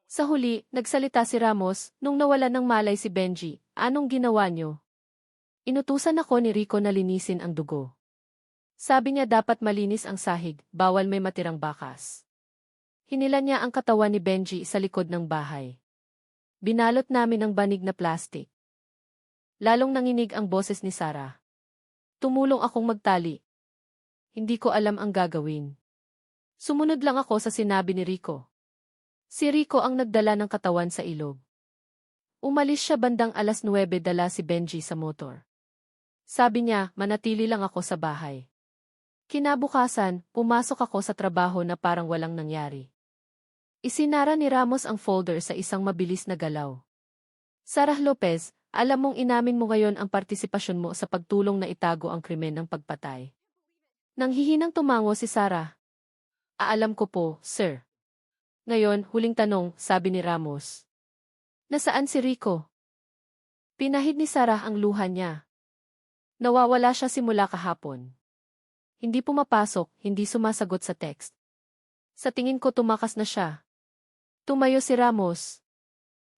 Sa huli, nagsalita si Ramos nung nawalan ng malay si Benji. Anong ginawa niyo? Inutusan ako ni Rico na linisin ang dugo. Sabi niya dapat malinis ang sahig, bawal may matirang bakas. Hinila niya ang katawan ni Benji sa likod ng bahay. Binalot namin ng banig na plastik. Lalong nanginig ang boses ni Sarah. Tumulong akong magtali. Hindi ko alam ang gagawin. Sumunod lang ako sa sinabi ni Rico. Si Rico ang nagdala ng katawan sa ilog. Umalis siya bandang 9:00, dala si Benji sa motor. Sabi niya, manatili lang ako sa bahay. Kinabukasan, pumasok ako sa trabaho na parang walang nangyari. Isinara ni Ramos ang folder sa isang mabilis na galaw. Sarah Lopez, alam mong inamin mo ngayon ang partisipasyon mo sa pagtulong na itago ang krimen ng pagpatay. Nanghihinang tumango si Sarah. Alam ko po, sir. Ngayon, huling tanong, sabi ni Ramos. Nasaan si Rico? Pinahid ni Sarah ang luha niya. Nawawala siya simula kahapon. Hindi pumapasok, hindi sumasagot sa text. Sa tingin ko tumakas na siya. Tumayo si Ramos.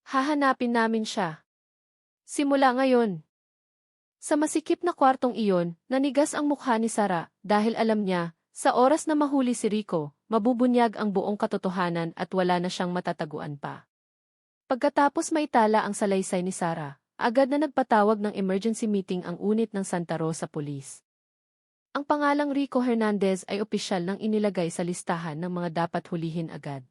Hahanapin namin siya. Simula ngayon. Sa masikip na kwartong iyon, nanigas ang mukha ni Sarah dahil alam niya, sa oras na mahuli si Rico, mabubunyag ang buong katotohanan at wala na siyang matataguan pa. Pagkatapos maitala ang salaysay ni Sarah, agad na nagpatawag ng emergency meeting ang unit ng Santa Rosa Police. Ang pangalang Rico Hernandez ay opisyal nang inilagay sa listahan ng mga dapat hulihin agad.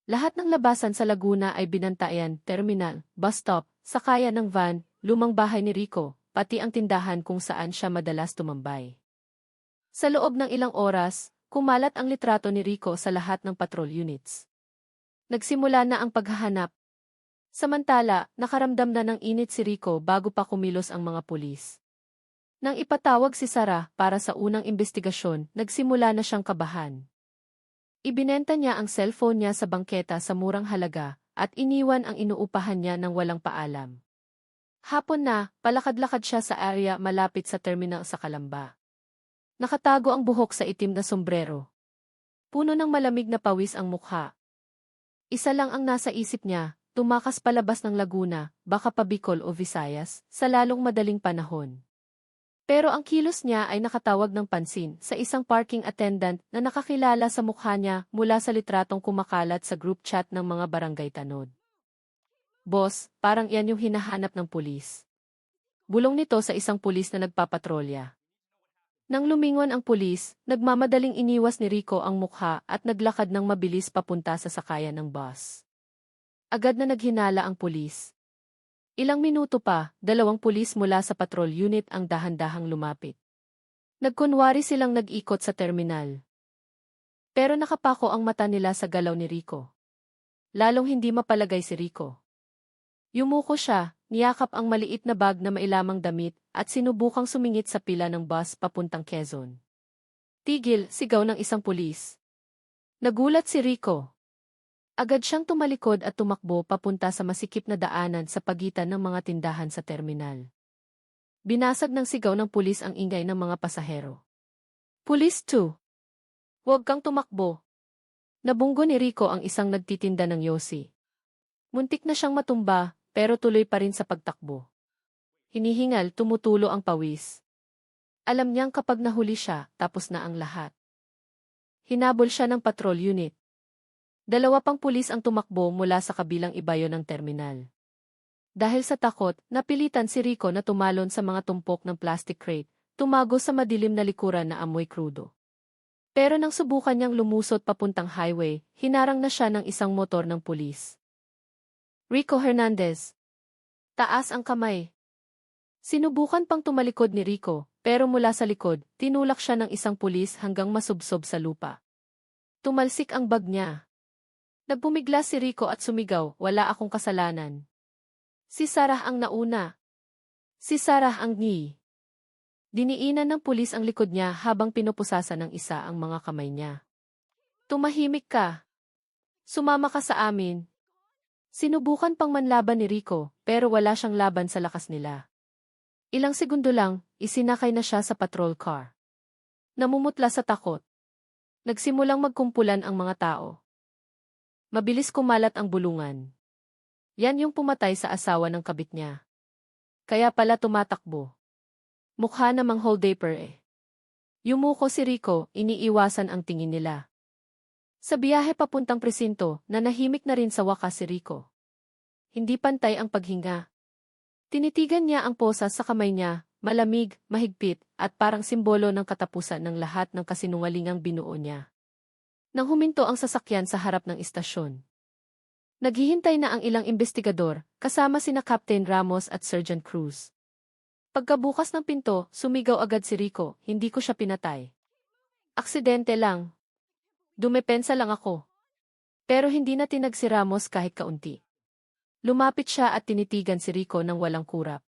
Lahat ng labasan sa Laguna ay binantayan, terminal, bus stop, sakayan ng van, lumang bahay ni Rico, pati ang tindahan kung saan siya madalas tumambay. Sa loob ng ilang oras, kumalat ang litrato ni Rico sa lahat ng patrol units. Nagsimula na ang paghahanap. Samantala, nakaramdam na ng init si Rico bago pa kumilos ang mga pulis. Nang ipatawag si Sarah para sa unang investigasyon, nagsimula na siyang kabahan. Ibinenta niya ang cellphone niya sa bangketa sa murang halaga at iniwan ang inuupahan niya ng walang paalam. Hapon na, palakad-lakad siya sa area malapit sa terminal sa Calamba. Nakatago ang buhok sa itim na sombrero. Puno ng malamig na pawis ang mukha. Isa lang ang nasa isip niya, tumakas palabas ng Laguna, baka pa Bicol o Visayas, sa lalong madaling panahon. Pero ang kilos niya ay nakatawag ng pansin sa isang parking attendant na nakakilala sa mukha niya mula sa litratong kumakalat sa group chat ng mga barangay tanod. Boss, parang yan yung hinahanap ng pulis. Bulong nito sa isang pulis na nagpapatrolya. Nang lumingon ang pulis, nagmamadaling iniwas ni Rico ang mukha at naglakad ng mabilis papunta sa sakayan ng bus. Agad na naghinala ang pulis. Ilang minuto pa, 2 pulis mula sa patrol unit ang dahan-dahang lumapit. Nagkunwari silang nag-ikot sa terminal. Pero nakapako ang mata nila sa galaw ni Rico. Lalong hindi mapalagay si Rico. Yumuko siya, niyakap ang maliit na bag na mailamang damit, at sinubukang sumingit sa pila ng bus papuntang Quezon. Tigil, sigaw ng isang pulis. Nagulat si Rico. Agad siyang tumalikod at tumakbo papunta sa masikip na daanan sa pagitan ng mga tindahan sa terminal. Binasag ng sigaw ng pulis ang ingay ng mga pasahero. Police 2! Huwag kang tumakbo. Nabunggo ni Rico ang isang nagtitinda ng yosi. Muntik na siyang matumba, pero tuloy pa rin sa pagtakbo. Hinihingal, tumutulo ang pawis. Alam niyang kapag nahuli siya, tapos na ang lahat. Hinabol siya ng patrol unit. 2 pang pulis ang tumakbo mula sa kabilang ibayo ng terminal. Dahil sa takot, napilitan si Rico na tumalon sa mga tumpok ng plastic crate, tumago sa madilim na likuran na amoy krudo. Pero nang subukan niyang lumusot papuntang highway, hinarang na siya ng isang motor ng pulis. Rico Hernandez. Taas ang kamay. Sinubukan pang tumalikod ni Rico, pero mula sa likod, tinulak siya ng isang pulis hanggang masubsob sa lupa. Tumalsik ang bag niya. Nagbumigla si Rico at sumigaw, wala akong kasalanan. Si Sarah ang nauna. Si Sarah ang ni. Diniinan ng pulis ang likod niya habang pinupusasa ng isa ang mga kamay niya. Tumahimik ka. Sumama ka sa amin. Sinubukan pang manlaban ni Rico, pero wala siyang laban sa lakas nila. Ilang segundo lang, isinakay na siya sa patrol car. Namumutla sa takot. Nagsimulang magkumpulan ang mga tao. Mabilis kumalat ang bulungan. Yan yung pumatay sa asawa ng kabit niya. Kaya pala tumatakbo. Mukha namang holdaper eh. Yumuko si Rico, iniiwasan ang tingin nila. Sa biyahe papuntang presinto, nanahimik na rin sa wakas si Rico. Hindi pantay ang paghinga. Tinitigan niya ang posas sa kamay niya, malamig, mahigpit, at parang simbolo ng katapusan ng lahat ng kasinungalingang binuo niya. Nang huminto ang sasakyan sa harap ng istasyon. Naghihintay na ang ilang investigador, kasama sina Captain Ramos at Sergeant Cruz. Pagkabukas ng pinto, sumigaw agad si Rico, hindi ko siya pinatay. Aksidente lang. Dumepensa lang ako. Pero hindi na tinag si Ramos kahit kaunti. Lumapit siya at tinitigan si Rico ng walang kurap.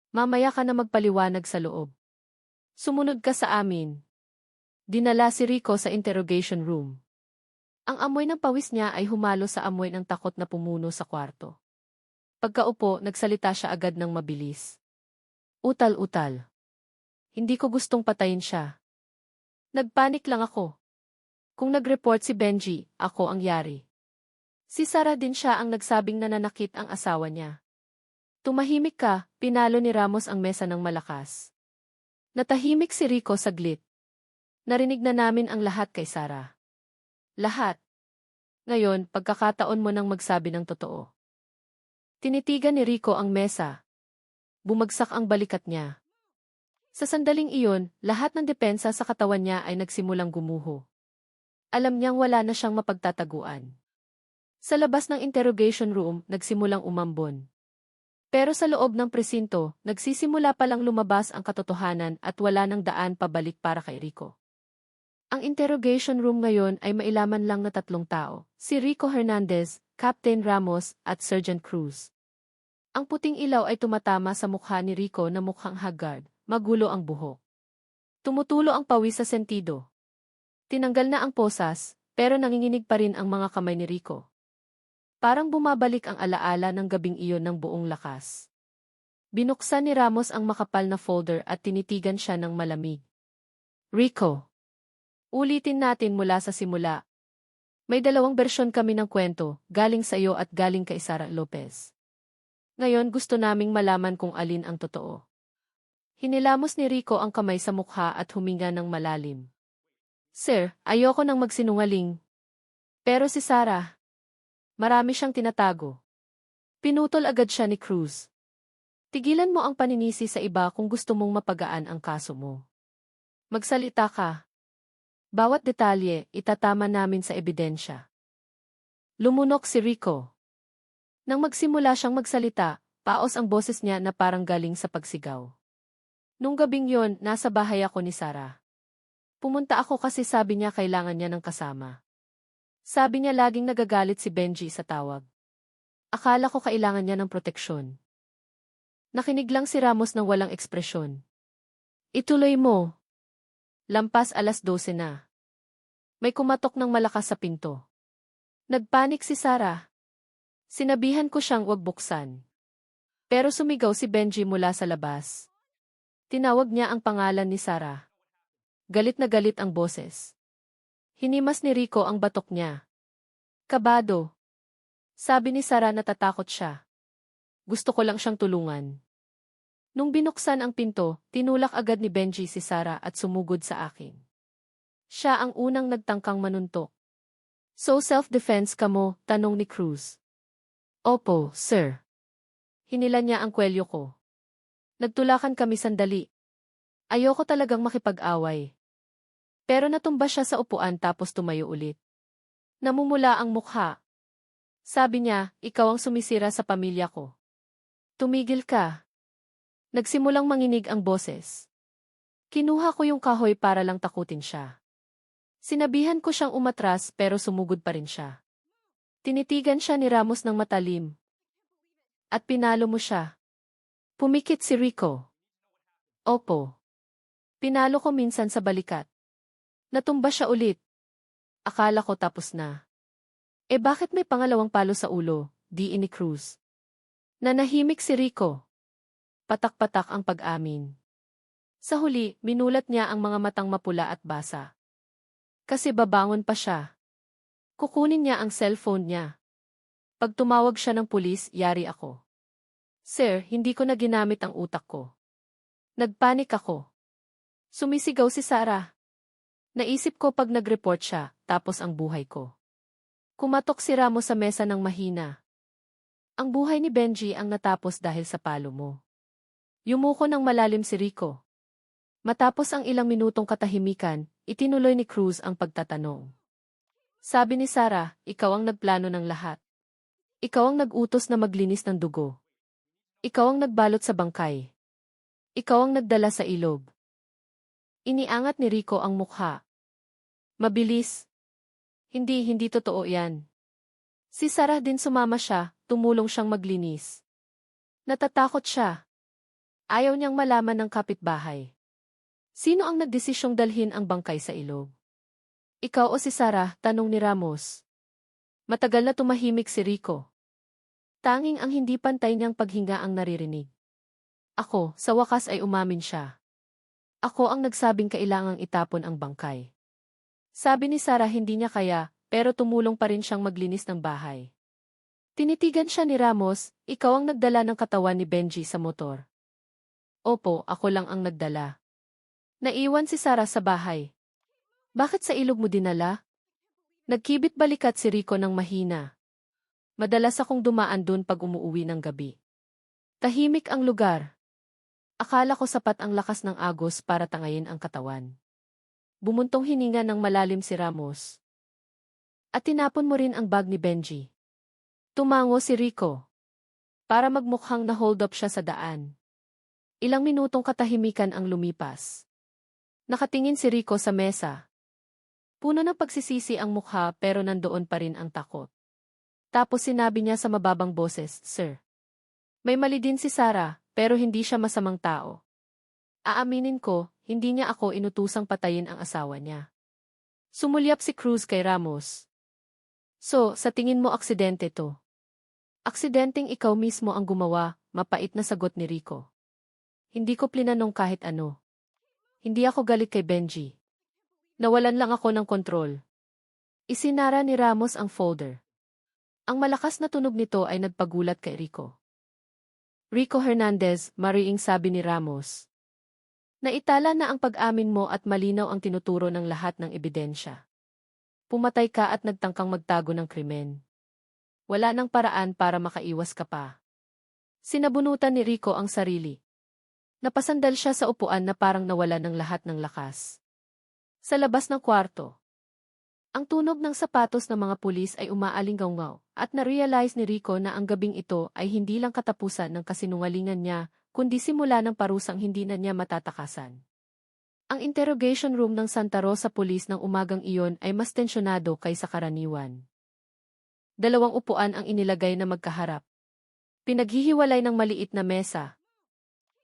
Mamaya ka na magpaliwanag sa loob. Sumunod ka sa amin. Dinala si Rico sa interrogation room. Ang amoy ng pawis niya ay humalo sa amoy ng takot na pumuno sa kwarto. Pagkaupo, nagsalita siya agad ng mabilis. Utal-utal. Hindi ko gustong patayin siya. Nagpanik lang ako. Kung nag-report si Benji, ako ang yari. Si Sarah din siya ang nagsabing nananakit ang asawa niya. Tumahimik ka, pinalo ni Ramos ang mesa ng malakas. Natahimik si Rico saglit. Narinig na namin ang lahat kay Sarah. Lahat. Ngayon, pagkakataon mo nang magsabi ng totoo. Tinitigan ni Rico ang mesa. Bumagsak ang balikat niya. Sa sandaling iyon, lahat ng depensa sa katawan niya ay nagsimulang gumuho. Alam niyang wala na siyang mapagtataguan. Sa labas ng interrogation room, nagsimulang umambon. Pero sa loob ng presinto, nagsisimula palang lumabas ang katotohanan at wala nang daan pabalik para kay Rico. Ang interrogation room ngayon ay mailaman lang na 3 tao, si Rico Hernandez, Captain Ramos, at Sergeant Cruz. Ang puting ilaw ay tumatama sa mukha ni Rico na mukhang haggard, magulo ang buhok. Tumutulo ang pawis sa sentido. Tinanggal na ang posas, pero nanginginig pa rin ang mga kamay ni Rico. Parang bumabalik ang alaala ng gabing iyon ng buong lakas. Binuksan ni Ramos ang makapal na folder at tinitigan siya ng malamig. Rico. Ulitin natin mula sa simula. May 2 bersyon kami ng kwento, galing sa iyo at galing kay Sara Lopez. Ngayon gusto naming malaman kung alin ang totoo. Hinilamos ni Rico ang kamay sa mukha at huminga ng malalim. Sir, ayoko nang magsinungaling. Pero si Sarah, marami siyang tinatago. Pinutol agad siya ni Cruz. Tigilan mo ang paninisi sa iba kung gusto mong mapagaan ang kaso mo. Magsalita ka. Bawat detalye, itatama namin sa ebidensya. Lumunok si Rico. Nang magsimula siyang magsalita, paos ang boses niya na parang galing sa pagsigaw. Nung gabing yon, nasa bahay ako ni Sarah. Pumunta ako kasi sabi niya kailangan niya ng kasama. Sabi niya laging nagagalit si Benji sa tawag. Akala ko kailangan niya ng proteksyon. Nakinig lang si Ramos ng walang ekspresyon. Ituloy mo. Lampas 12:00 na. May kumatok ng malakas sa pinto. Nagpanik si Sarah. Sinabihan ko siyang wag buksan. Pero sumigaw si Benji mula sa labas. Tinawag niya ang pangalan ni Sarah. Galit na galit ang boses. Hinimas ni Rico ang batok niya. Kabado. Sabi ni Sarah natatakot siya. Gusto ko lang siyang tulungan. Nung binuksan ang pinto, tinulak agad ni Benji si Sarah at sumugod sa akin. Siya ang unang nagtangkang manuntok. So self-defense ka mo? Tanong ni Cruz. Opo, sir. Hinila niya ang kwelyo ko. Nagtulakan kami sandali. Ayoko talagang makipag-away. Pero natumba siya sa upuan tapos tumayo ulit. Namumula ang mukha. Sabi niya, ikaw ang sumisira sa pamilya ko. Tumigil ka. Nagsimulang manginig ang boses. Kinuha ko yung kahoy para lang takutin siya. Sinabihan ko siyang umatras pero sumugod pa rin siya. Tinitigan siya ni Ramos ng matalim. At pinalo mo siya. Pumikit si Rico. Opo. Pinalo ko minsan sa balikat. Natumba siya ulit. Akala ko tapos na. Bakit may pangalawang palo sa ulo? Di ni Cruz. Nanahimik si Rico. Patak-patak ang pag-amin. Sa huli, minulat niya ang mga matang mapula at basa. Kasi babangon pa siya. Kukunin niya ang cellphone niya. Pag tumawag siya ng pulis, yari ako. Sir, hindi ko na ginamit ang utak ko. Nagpanik ako. Sumisigaw si Sarah. Naisip ko pag nag-report siya, tapos ang buhay ko. Kumatok si Ramos sa mesa ng mahina. Ang buhay ni Benji ang natapos dahil sa palo mo. Yumuko ng malalim si Rico. Matapos ang ilang minutong katahimikan, itinuloy ni Cruz ang pagtatanong. Sabi ni Sarah, ikaw ang nagplano ng lahat. Ikaw ang nag-utos na maglinis ng dugo. Ikaw ang nagbalot sa bangkay. Ikaw ang nagdala sa ilog. Iniangat ni Rico ang mukha. Mabilis. Hindi totoo yan. Si Sarah din sumama siya, tumulong siyang maglinis. Natatakot siya. Ayaw niyang malaman ng kapitbahay. Sino ang nagdesisyong dalhin ang bangkay sa ilog? Ikaw o si Sarah? Tanong ni Ramos. Matagal na tumahimik si Rico. Tanging ang hindi pantay niyang paghinga ang naririnig. Ako, sa wakas ay umamin siya. Ako ang nagsabing kailangang itapon ang bangkay. Sabi ni Sarah hindi niya kaya, pero tumulong pa rin siyang maglinis ng bahay. Tinitigan siya ni Ramos, ikaw ang nagdala ng katawan ni Benji sa motor. Opo, ako lang ang nagdala. Naiwan si Sarah sa bahay. Bakit sa ilog mo dinala? Nagkibit balikat si Rico ng mahina. Madalas akong dumaan dun pag umuuwi ng gabi. Tahimik ang lugar. Akala ko sapat ang lakas ng agos para tangayin ang katawan. Bumuntong hininga ng malalim si Ramos. At tinapon mo rin ang bag ni Benji. Tumango si Rico. Para magmukhang na-hold up siya sa daan. Ilang minutong katahimikan ang lumipas. Nakatingin si Rico sa mesa. Puno ng pagsisisi ang mukha pero nandoon pa rin ang takot. Tapos sinabi niya sa mababang boses, Sir. May mali din si Sarah, pero hindi siya masamang tao. Aaminin ko, hindi niya ako inutusang patayin ang asawa niya. Sumulyap si Cruz kay Ramos. So, sa tingin mo aksidente to? Aksidenteng ikaw mismo ang gumawa, mapait na sagot ni Rico. Hindi ko plinanong kahit ano. Hindi ako galit kay Benji. Nawalan lang ako ng kontrol. Isinara ni Ramos ang folder. Ang malakas na tunog nito ay nagpagulat kay Rico. Rico Hernandez, mariing sabi ni Ramos. Naitala na ang pag-amin mo at malinaw ang tinuturo ng lahat ng ebidensya. Pumatay ka at nagtangkang magtago ng krimen. Wala nang paraan para makaiwas ka pa. Sinabunutan ni Rico ang sarili. Napasandal siya sa upuan na parang nawala ng lahat ng lakas. Sa labas ng kwarto. Ang tunog ng sapatos ng mga pulis ay umaalinggaw at na-realize ni Rico na ang gabing ito ay hindi lang katapusan ng kasinungalingan niya, kundi simula ng parusang hindi na niya matatakasan. Ang interrogation room ng Santa Rosa Police ng umagang iyon ay mas tensyonado kaysa karaniwan. Dalawang upuan ang inilagay na magkaharap. Pinaghihiwalay ng maliit na mesa.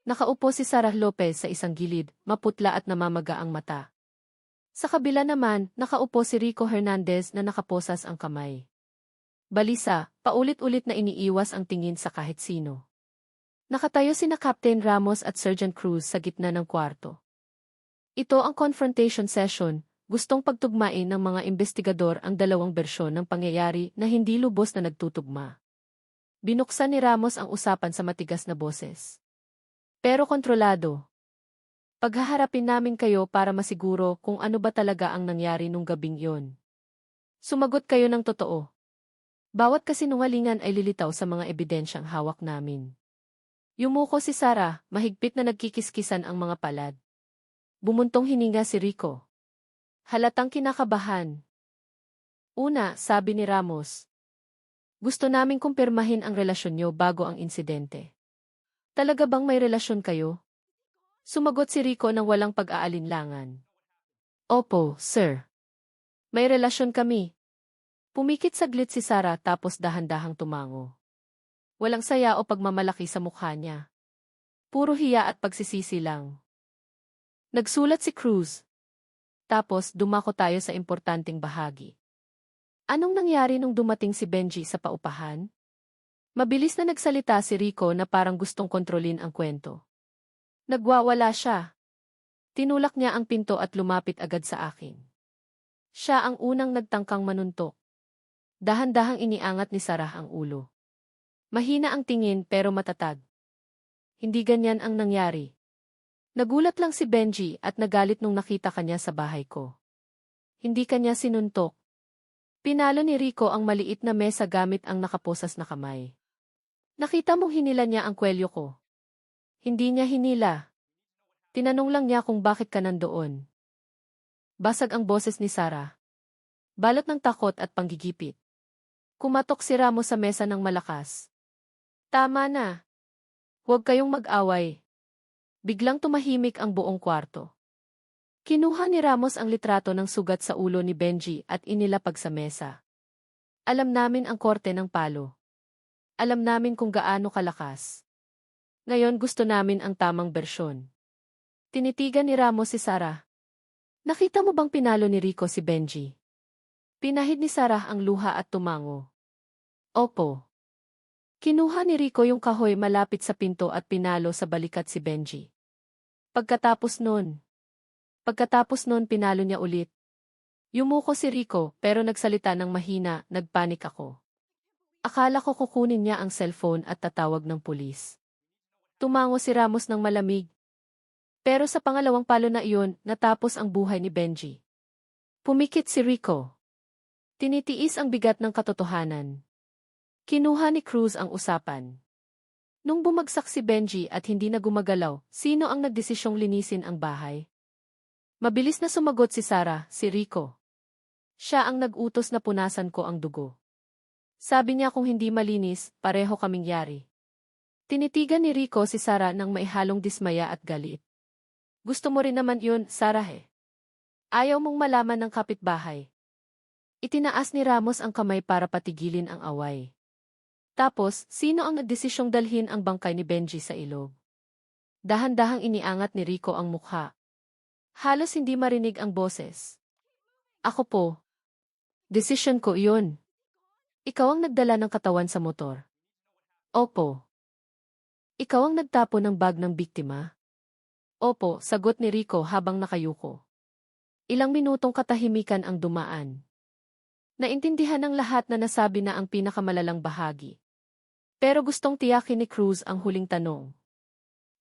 Nakaupo si Sarah Lopez sa isang gilid, maputla at namamaga ang mata. Sa kabila naman, nakaupo si Rico Hernandez na nakaposas ang kamay. Balisa, paulit-ulit na iniiwas ang tingin sa kahit sino. Nakatayo sina Captain Ramos at Sergeant Cruz sa gitna ng kwarto. Ito ang confrontation session, gustong pagtugmain ng mga investigador ang dalawang bersyon ng pangyayari na hindi lubos na nagtutugma. Binuksan ni Ramos ang usapan sa matigas na boses. Pero kontrolado. Paghaharapin namin kayo para masiguro kung ano ba talaga ang nangyari nung gabing yon. Sumagot kayo ng totoo. Bawat kasinungalingan ay lilitaw sa mga ebidensyang hawak namin. Yumuko si Sarah, mahigpit na nagkikiskisan ang mga palad. Bumuntong hininga si Rico. Halatang kinakabahan. Una, sabi ni Ramos. Gusto naming kumpirmahin ang relasyon niyo bago ang insidente. Talaga bang may relasyon kayo? Sumagot si Rico nang walang pag-aalinlangan. Opo, sir. May relasyon kami. Pumikit saglit si Sarah tapos dahan-dahang tumango. Walang saya o pagmamalaki sa mukha niya. Puro hiya at pagsisisi lang. Nagsulat si Cruz. Tapos dumako tayo sa importanteng bahagi. Anong nangyari nung dumating si Benji sa paupahan? Mabilis na nagsalita si Rico na parang gustong kontrolin ang kwento. Nagwawala siya. Tinulak niya ang pinto at lumapit agad sa akin. Siya ang unang nagtangkang manuntok. Dahan-dahang iniangat ni Sarah ang ulo. Mahina ang tingin pero matatag. Hindi ganyan ang nangyari. Nagulat lang si Benji at nagalit nung nakita kanya sa bahay ko. Hindi kanya sinuntok. Pinalo ni Rico ang maliit na mesa gamit ang nakaposas na kamay. Nakita mong hinila niya ang kwelyo ko. Hindi niya hinila. Tinanong lang niya kung bakit ka nandoon. Basag ang boses ni Sarah. Balot ng takot at panggigipit. Kumatok si Ramos sa mesa ng malakas. Tama na. Huwag kayong mag-away. Biglang tumahimik ang buong kwarto. Kinuha ni Ramos ang litrato ng sugat sa ulo ni Benji at inilapag sa mesa. Alam namin ang korte ng palo. Alam namin kung gaano kalakas. Ngayon gusto namin ang tamang bersyon. Tinitigan ni Ramos si Sarah. Nakita mo bang pinalo ni Rico si Benji? Pinahid ni Sarah ang luha at tumango. Opo. Kinuha ni Rico yung kahoy malapit sa pinto at pinalo sa balikat si Benji. Pagkatapos nun pinalo niya ulit. Yumuko si Rico pero nagsalita ng mahina, nagpanik ako. Akala ko kukunin niya ang cellphone at tatawag ng pulis. Tumango si Ramos ng malamig. Pero sa pangalawang palo na iyon, natapos ang buhay ni Benji. Pumikit si Rico. Tinitiis ang bigat ng katotohanan. Kinuha ni Cruz ang usapan. Nung bumagsak si Benji at hindi na gumagalaw, sino ang nagdesisyong linisin ang bahay? Mabilis na sumagot si Sarah, si Rico. Siya ang nag-utos na punasan ko ang dugo. Sabi niya kung hindi malinis, pareho kaming yari. Tinitigan ni Rico si Sarah nang maihalong dismaya at galit. Gusto mo rin naman yun, Sarah eh. Ayaw mong malaman ng kapitbahay. Itinaas ni Ramos ang kamay para patigilin ang away. Tapos, sino ang nagdesisyong dalhin ang bangkay ni Benji sa ilog? Dahan-dahang iniangat ni Rico ang mukha. Halos hindi marinig ang boses. Ako po. Desisyon ko iyon. Ikaw ang nagdala ng katawan sa motor. Opo. Ikaw ang nagtapo ng bag ng biktima? Opo, sagot ni Rico habang nakayuko. Ilang minutong katahimikan ang dumaan. Naintindihan ng lahat na nasabi na ang pinakamalalang bahagi. Pero gustong tiyakin ni Cruz ang huling tanong.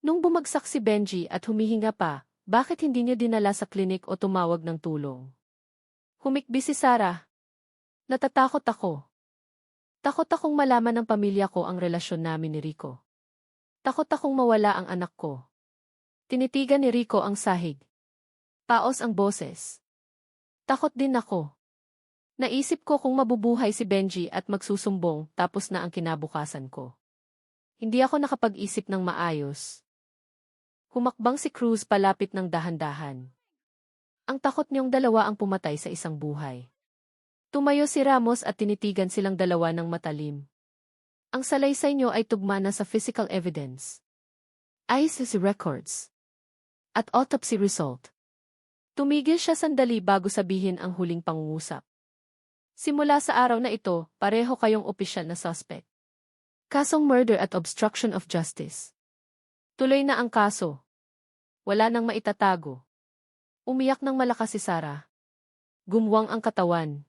Nung bumagsak si Benji at humihinga pa, bakit hindi niya dinala sa klinik o tumawag ng tulong? Humikbi si Sarah. Natatakot ako. Takot akong malaman ng pamilya ko ang relasyon namin ni Rico. Takot akong mawala ang anak ko. Tinitigan ni Rico ang sahig. Paos ang boses. Takot din ako. Naisip ko kung mabubuhay si Benji at magsusumbong tapos na ang kinabukasan ko. Hindi ako nakapag-isip ng maayos. Humakbang si Cruz palapit ng dahan-dahan. Ang takot niyong dalawa ang pumatay sa isang buhay. Tumayo si Ramos at tinitigan silang dalawa ng matalim. Ang salaysay niyo ay tugma na sa physical evidence. ICC records. At autopsy result. Tumigil siya sandali bago sabihin ang huling pangungusap. Simula sa araw na ito, pareho kayong opisyal na suspect. Kasong murder at obstruction of justice. Tuloy na ang kaso. Wala nang maitatago. Umiyak ng malakas si Sarah. Gumwang ang katawan.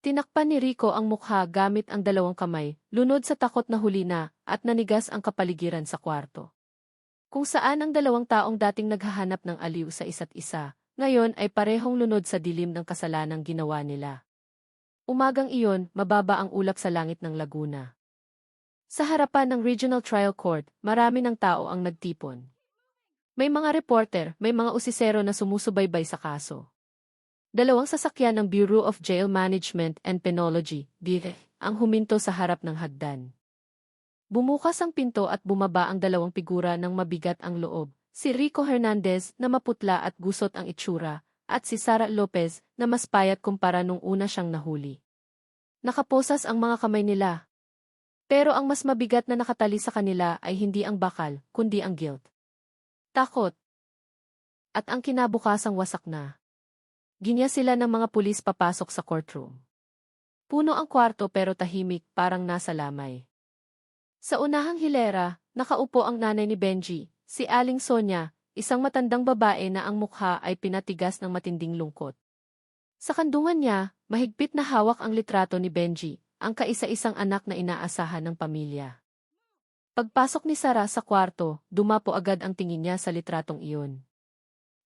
Tinakpan ni Rico ang mukha gamit ang dalawang kamay, lunod sa takot na huli na, at nanigas ang kapaligiran sa kwarto. Kung saan ang dalawang taong dating naghahanap ng aliw sa isa't isa, ngayon ay parehong lunod sa dilim ng kasalanang ginawa nila. Umagang iyon, mababa ang ulap sa langit ng Laguna. Sa harapan ng Regional Trial Court, marami ng tao ang nagtipon. May mga reporter, may mga usisero na sumusubaybay sa kaso. Dalawang sasakyan ng Bureau of Jail Management and Penology, BJP, ang huminto sa harap ng hagdan. Bumukas ang pinto at bumaba ang dalawang figura ng mabigat ang loob, si Rico Hernandez na maputla at gusot ang itsura, at si Sara Lopez na mas payat kumpara nung una siyang nahuli. Nakaposas ang mga kamay nila. Pero ang mas mabigat na nakatali sa kanila ay hindi ang bakal, kundi ang guilt. Takot. At ang kinabukasang wasak na. Ginya sila ng mga pulis papasok sa courtroom. Puno ang kwarto pero tahimik, parang nasa lamay. Sa unahang hilera, nakaupo ang nanay ni Benji, si Aling Sonia, isang matandang babae na ang mukha ay pinatigas ng matinding lungkot. Sa kandungan niya, mahigpit na hawak ang litrato ni Benji, ang kaisa-isang anak na inaasahan ng pamilya. Pagpasok ni Sarah sa kwarto, dumapo agad ang tingin niya sa litratong iyon.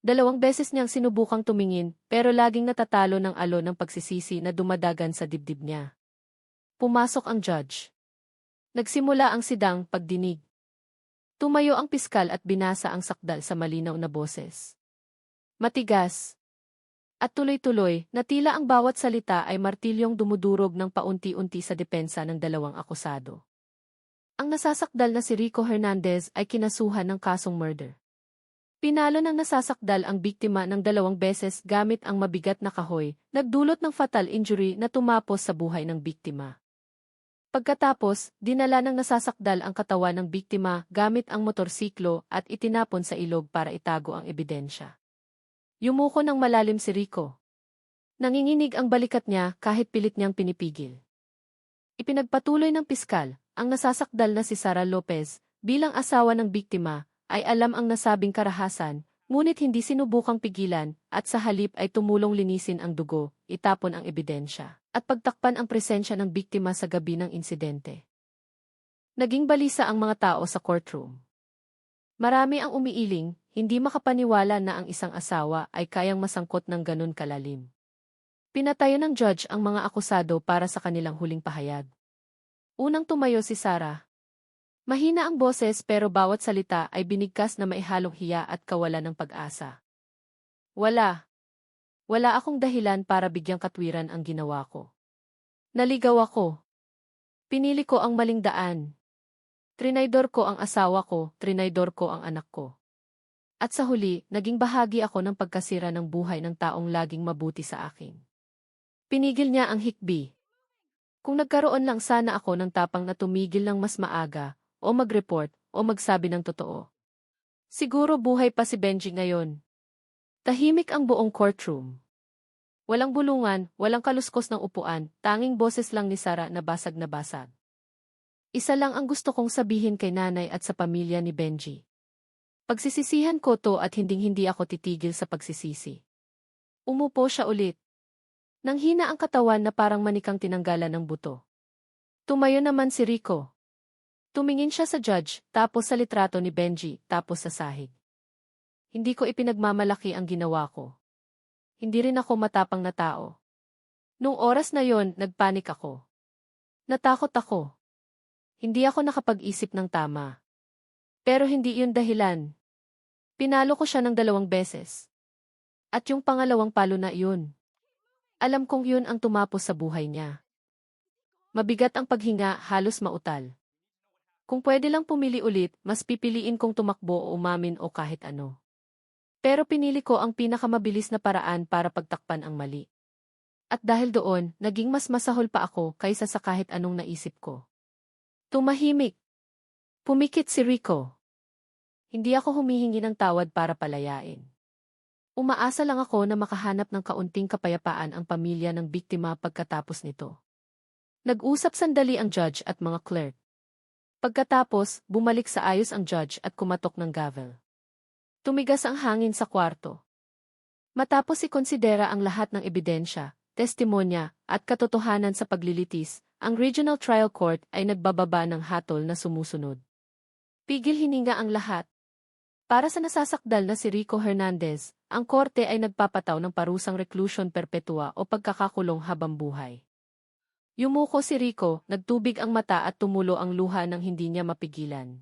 2 beses niyang sinubukang tumingin, pero laging natatalo ng alon ng pagsisisi na dumadagan sa dibdib niya. Pumasok ang judge. Nagsimula ang sidang pagdinig. Tumayo ang piskal at binasa ang sakdal sa malinaw na boses. Matigas. At tuloy-tuloy, na tila ang bawat salita ay martilyong dumudurog ng paunti-unti sa depensa ng dalawang akusado. Ang nasasakdal na si Rico Hernandez ay kinasuhan ng kasong murder. Pinalo ng nasasakdal ang biktima ng 2 beses gamit ang mabigat na kahoy, nagdulot ng fatal injury na tumapos sa buhay ng biktima. Pagkatapos, dinala ng nasasakdal ang katawan ng biktima gamit ang motorsiklo at itinapon sa ilog para itago ang ebidensya. Yumuko ng malalim si Rico. Nanginginig ang balikat niya kahit pilit niyang pinipigil. Ipinagpatuloy ng piskal, ang nasasakdal na si Sara Lopez, bilang asawa ng biktima, ay alam ang nasabing karahasan, ngunit hindi sinubukang pigilan, at sa halip ay tumulong linisin ang dugo, itapon ang ebidensya, at pagtakpan ang presensya ng biktima sa gabi ng insidente. Naging balisa ang mga tao sa courtroom. Marami ang umiiling, hindi makapaniwala na ang isang asawa ay kayang masangkot ng ganun kalalim. Pinatayo ng judge ang mga akusado para sa kanilang huling pahayag. Unang tumayo si Sarah. Mahina ang boses pero bawat salita ay binigkas na maihalong hiya at kawalan ng pag-asa. Wala akong dahilan para bigyang katwiran ang ginawa ko. Naligaw ako. Pinili ko ang maling daan. Trinaydor ko ang asawa ko, trinaydor ko ang anak ko. At sa huli, naging bahagi ako ng pagkasira ng buhay ng taong laging mabuti sa akin. Pinigil niya ang hikbi. Kung nagkaroon lang sana ako ng tapang na tumigil ng mas maaga, o mag-report, o magsabi ng totoo. Siguro buhay pa si Benji ngayon. Tahimik ang buong courtroom. Walang bulungan, walang kaluskos ng upuan, tanging boses lang ni Sarah na basag na basag. Isa lang ang gusto kong sabihin kay nanay at sa pamilya ni Benji. Pagsisisihan ko to at hinding-hindi ako titigil sa pagsisisi. Umupo siya ulit. Nanghina ang katawan na parang manikang tinanggalan ng buto. Tumayo naman si Rico. Tumingin siya sa judge, tapos sa litrato ni Benji, tapos sa sahig. Hindi ko ipinagmamalaki ang ginawa ko. Hindi rin ako matapang na tao. Nung oras na yon, nagpanik ako. Natakot ako. Hindi ako nakapag-isip ng tama. Pero hindi yun dahilan. Pinalo ko siya ng 2 beses. At yung pangalawang palo na yun. Alam kong yun ang tumapos sa buhay niya. Mabigat ang paghinga, halos mautal. Kung pwede lang pumili ulit, mas pipiliin kong tumakbo o umamin o kahit ano. Pero pinili ko ang pinakamabilis na paraan para pagtakpan ang mali. At dahil doon, naging mas masahol pa ako kaysa sa kahit anong naisip ko. Tumahimik. Pumikit si Rico. Hindi ako humihingi ng tawad para palayain. Umaasa lang ako na makahanap ng kaunting kapayapaan ang pamilya ng biktima pagkatapos nito. Nag-usap sandali ang judge at mga clerk. Pagkatapos, bumalik sa ayos ang judge at kumatok ng gavel. Tumigas ang hangin sa kwarto. Matapos ikonsidera ang lahat ng ebidensya, testimonya, at katotohanan sa paglilitis, ang Regional Trial Court ay nagbababa ng hatol na sumusunod. Pigil hininga ang lahat. Para sa nasasakdal na si Rico Hernandez, ang korte ay nagpapataw ng parusang reclusion perpetua o pagkakakulong habang buhay. Yumuko si Rico, nagtubig ang mata at tumulo ang luha nang hindi niya mapigilan.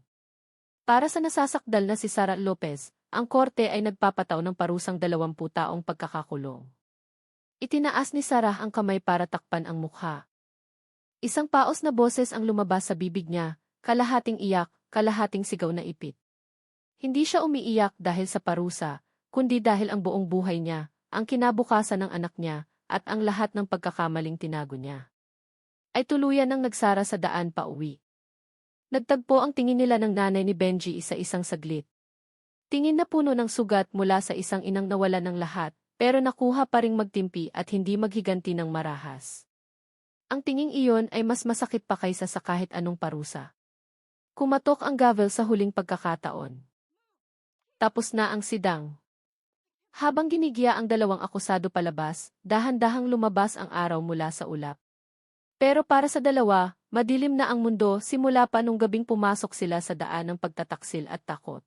Para sa nasasakdal na si Sara Lopez, ang korte ay nagpapataw ng parusang 20 taong pagkakakulong. Itinaas ni Sarah ang kamay para takpan ang mukha. Isang paos na boses ang lumabas sa bibig niya, kalahating iyak, kalahating sigaw na ipit. Hindi siya umiiyak dahil sa parusa, kundi dahil ang buong buhay niya, ang kinabukasan ng anak niya, at ang lahat ng pagkakamaling tinago niya, ay tuluyan nang nagsara sa daan pa uwi. Nagtagpo ang tingin nila ng nanay ni Benji sa isang saglit. Tingin na puno ng sugat mula sa isang inang nawalan ng lahat, pero nakuha pa ring magtimpi at hindi maghiganti ng marahas. Ang tinging iyon ay mas masakit pa kaysa sa kahit anong parusa. Kumatok ang gavel sa huling pagkakataon. Tapos na ang sidang. Habang ginigiya ang dalawang akusado palabas, dahan-dahang lumabas ang araw mula sa ulap. Pero para sa dalawa, madilim na ang mundo simula pa nung gabing pumasok sila sa daan ng pagtataksil at takot.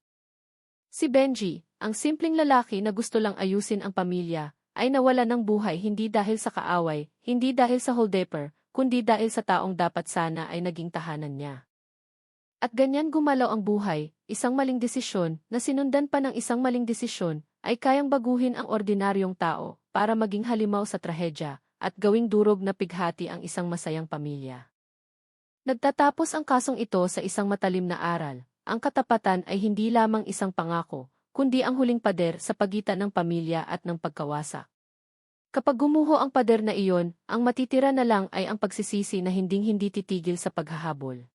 Si Benji, ang simpleng lalaki na gusto lang ayusin ang pamilya, ay nawala ng buhay hindi dahil sa kaaway, hindi dahil sa holdepper, kundi dahil sa taong dapat sana ay naging tahanan niya. At ganyan gumalaw ang buhay, isang maling desisyon na sinundan pa ng isang maling desisyon ay kayang baguhin ang ordinaryong tao para maging halimaw sa trahedya at gawing durog na pighati ang isang masayang pamilya. Nagtatapos ang kasong ito sa isang matalim na aral. Ang katapatan ay hindi lamang isang pangako, kundi ang huling pader sa pagitan ng pamilya at ng pagkawasak. Kapag gumuho ang pader na iyon, ang matitira na lang ay ang pagsisisi na hinding-hindi titigil sa paghahabol.